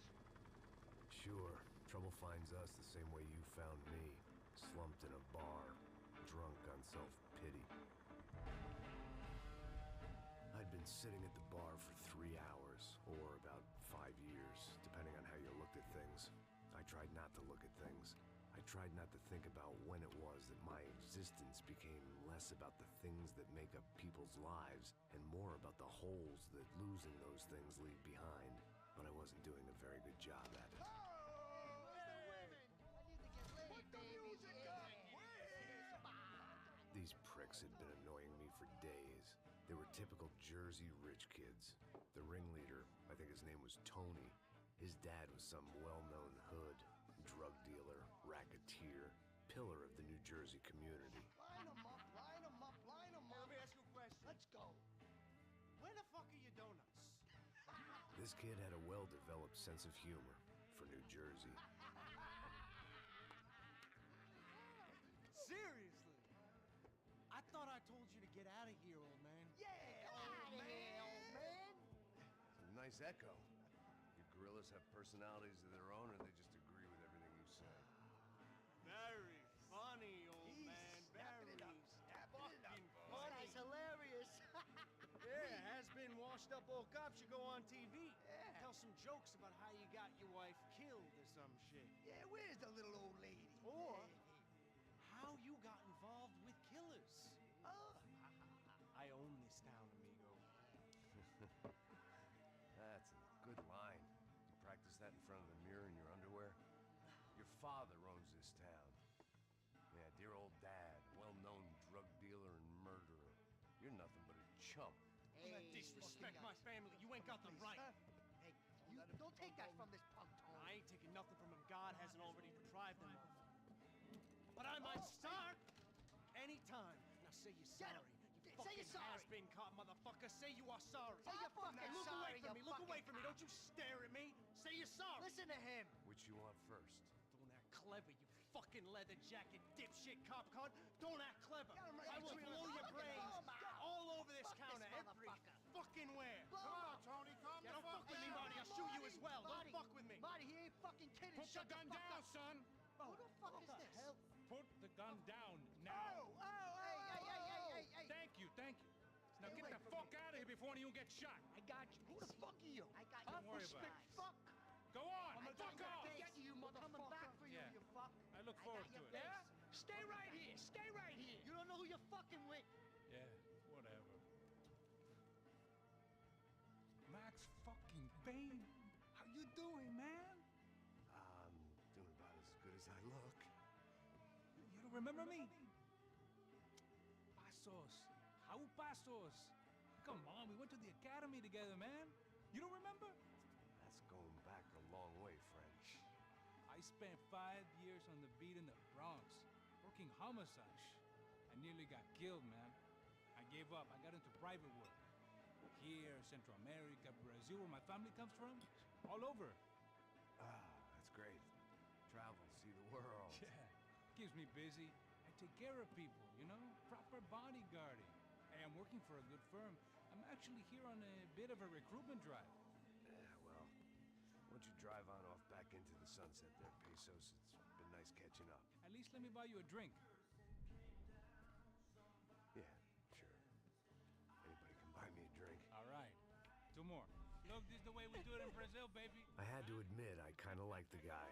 Sure, trouble finds us the same way you found me. Slumped in a bar, drunk on self-pity. I'd been sitting at the bar for 3 hours, or about 5 years, depending on how you looked at things. I tried not to look at things. I tried not to think about when it was that my existence became less about the things that make up people's lives, and more about the holes that losing those things leave behind. But I wasn't doing a very good job at it. These pricks had been annoying me for days. They were typical Jersey rich kids. The ringleader, I think his name was Tony. His dad was some well-known hood, drug dealer, racketeer, pillar of the New Jersey community. Line 'em up, line 'em up, line 'em up. Let me ask you a question. Let's go. Where the fuck are your donuts? This kid had a well-developed sense of humor for New Jersey. Seriously? I thought I told you to get out of here, old man. Yeah, old man. It's a nice echo. Your gorillas have personalities of their own, or they just agree with everything you say? Very funny, old He's man. snapping Very it up, snapping it up. fucking This funny. guy's hilarious. Yeah, has-been washed up old cop should go on TV. Yeah. Tell some jokes about how you got your wife killed or some shit. Yeah, where's the little old lady? Or Hey. how you got involved with killers. Oh. I own this town, amigo. That's a good line. You practice that in front of the mirror in your underwear? Your father owns this town. Yeah, dear old dad, well-known drug dealer and murderer. You're nothing but a chump. Don't disrespect my family. You ain't got the right. Hey, you don't take that from this punk, Tony. I ain't taking nothing from him. God hasn't already deprived them of. But I might start anytime. Now say you're Get sorry. him. You Say you're fucking sorry. has-been caught, motherfucker. Say you are sorry. Say you're fucking Look sorry, away from you me. Look away fucking from me. Don't you stare at me. Say you're sorry. Listen to him. Which you want first? Don't act clever, you fucking leather jacket dipshit cop cunt. Don't act clever. Get him right I will between blow the your fucking brains ball, all over this Fuck this counter. Every motherfucker. fucking where. Blow him up. Tony, calm the fuck fuck with me, Marty. I'll shoot you as well. Marty, Don't fuck with me. Marty, he ain't fucking kidding. Put Shut the gun fuck down, up. son. Who the fuck is this? Hell? Put the gun down now. Hey, hey, hey, hey, hey, hey. Thank you, thank you. Now Hey, get fuck out of here before any of you get shot. I got you. Who the fuck are you? I got Don't worry about it. Fuck. Go on, I'm fuck off! I get you, motherfucker. Coming back for you, Yeah. you fuck. I look forward to it. Yeah? Stay right here. Stay right here. You don't know who you're fucking with. Yeah, whatever. Max fucking Payne. How you doing, man? I'm doing about as good as I look. You don't remember me? Pasos. How pasos? Come on, we went to the academy together, man. You don't remember? That's going back a long way, French. I spent 5 years on the beat in the Bronx, working homicide. I nearly got killed, man. I gave up. I got into private work. Here, Central America, Brazil, where my family comes from, all over. Ah, that's great. Travel, see the world. Yeah, keeps me busy. I take care of people, you know? Proper bodyguarding. Hey, I'm working for a good firm. I'm actually here on a bit of a recruitment drive. Yeah, well, why don't you drive on off back into the sunset there, Pesos? It's been nice catching up. At least let me buy you a drink. Yeah, sure. Anybody can buy me a drink. All right. 2 more. Look, this is the way we do it in Brazil, baby. I had to admit, I kind of liked the guy.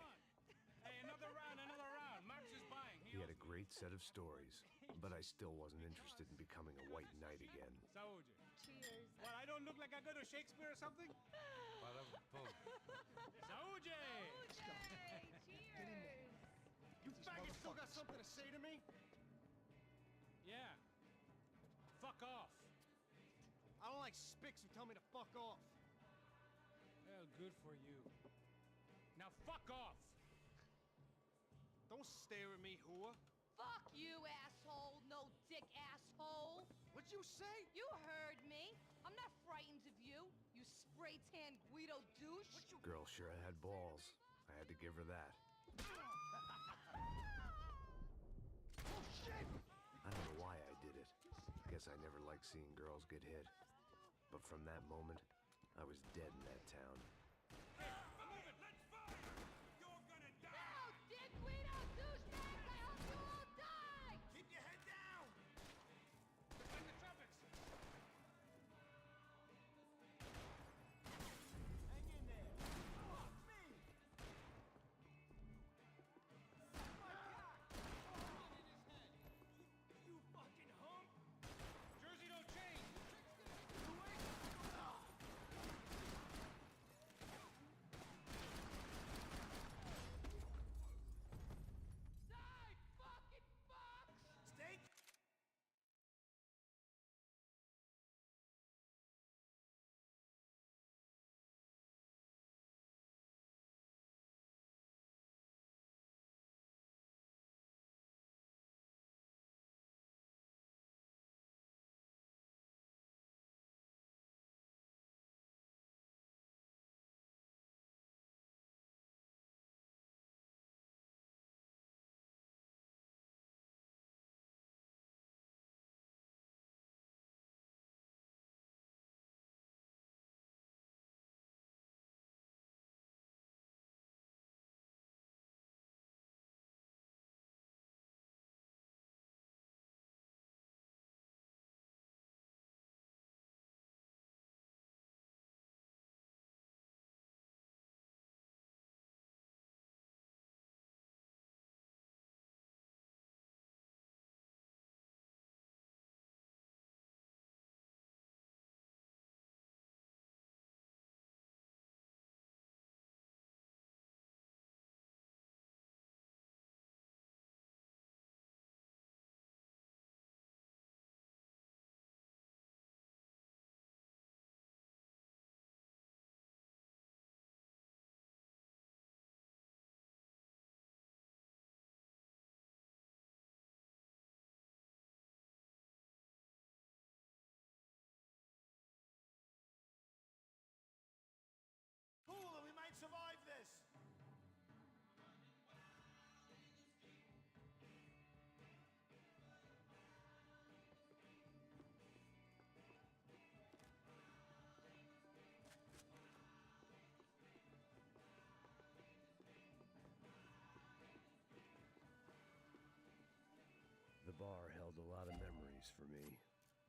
Hey, another round, another round. Max is buying. He had a great set of stories, but I still wasn't interested in becoming a white knight again. Tiesiogiai. Cheers. What, I don't look like I go to Shakespeare or something? Tiesiogiai! Cheers. You faggot still got something to say to me? Yeah. Fuck off. I don't like spics who tell me to fuck off. Well, good for you. Now fuck off. Don't stare at me, whore. Fuck you, asshole. No dick, asshole. What'd you say? You heard me. I'm not frightened of you, you spray-tan Guido douche. Girl sure had balls. I had to give her that. Oh, shit! I don't know why I did it. Guess I never liked seeing girls get hit. But from that moment, I was dead in that town. No, dick Guido douchebags! I hope you all die! Keep your head down! Defend the tropics. Hang in there. Fuck me! You fucking hump! Jersey don't change.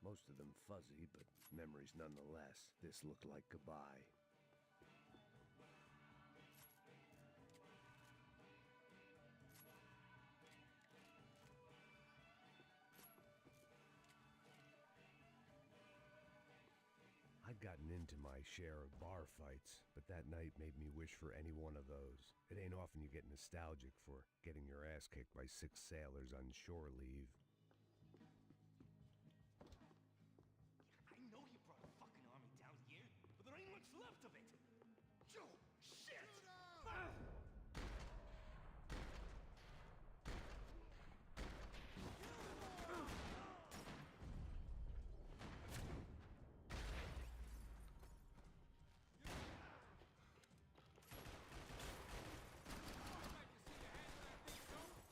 Most of them fuzzy, but memories nonetheless. This looked like goodbye. I'd gotten into my share of bar fights, but that night made me wish for any one of those. It ain't often you get nostalgic for getting your ass kicked by 6 sailors on shore leave. I know he brought a fucking army down here, but there ain't much left of it. Joe, shit!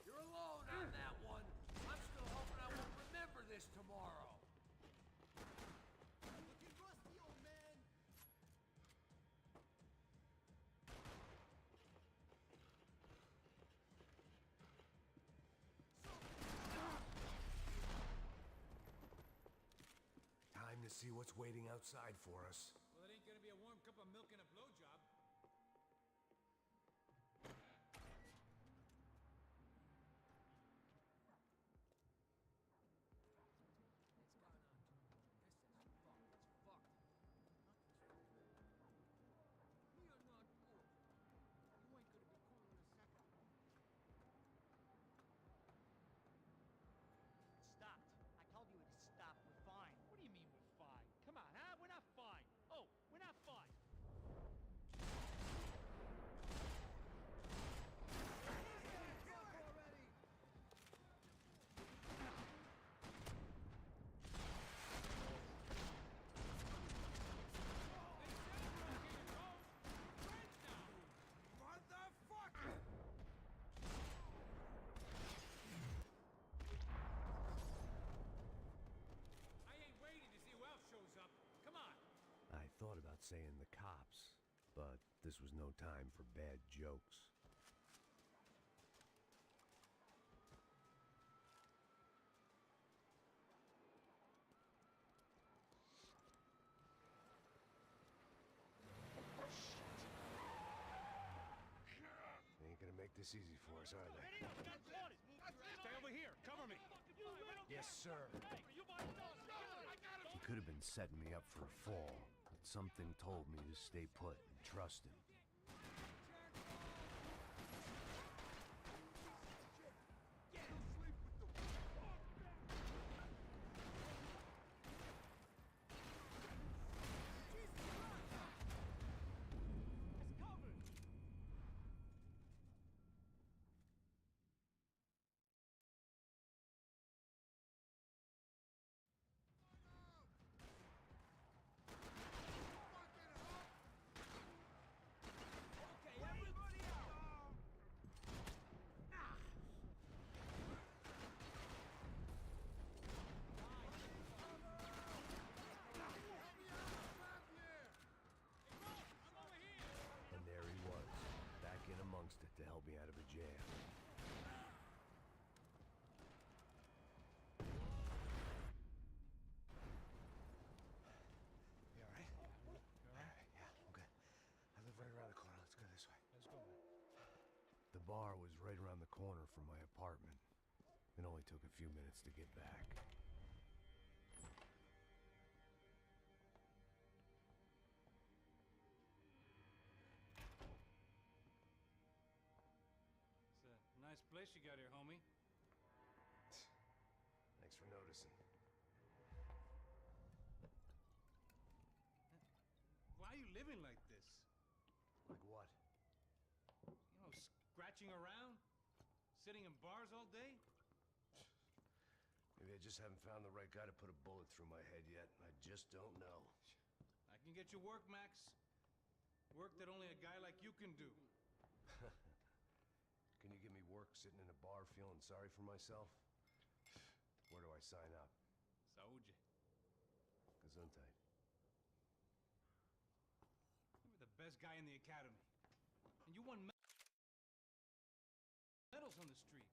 You're alone on that one. I'm still hoping I won't remember this tomorrow. Looking rusty, old man. Time to see what's waiting outside for us. Well, it ain't gonna be a warm cup of milk and a blowjob. Stopped. I told you it stopped. We're fine. What do you mean we're fine? Come on, huh? We're not fine. Oh, we're not fine. I ain't waiting to see who else shows up. Come on. I thought about saying the cops, but this was no time for bad jokes. They ain't gonna make this easy for us, are they? Stay over here. Cover me. Yes, sir. He could have been setting me up for a fall, but something told me to stay put and trust him. And there he was, back in amongst it to help me out of a jam. You all right? Yeah, I'm good. I live right around the corner. Let's go this way. Let's go, man. The bar was right around the corner from my apartment. It only took a few minutes to get back. It's a nice place you got here, homie. Thanks for noticing. Why are you living like this? Like what? You know, scratching around? Sitting in bars all day? Maybe I just haven't found the right guy to put a bullet through my head yet. I just don't know. I can get you work, Max. Work that only a guy like you can do. Can you give me work sitting in a bar feeling sorry for myself? Where do I sign up? Saúde. Gesundheit. You were the best guy in the academy. And you won medals on the street.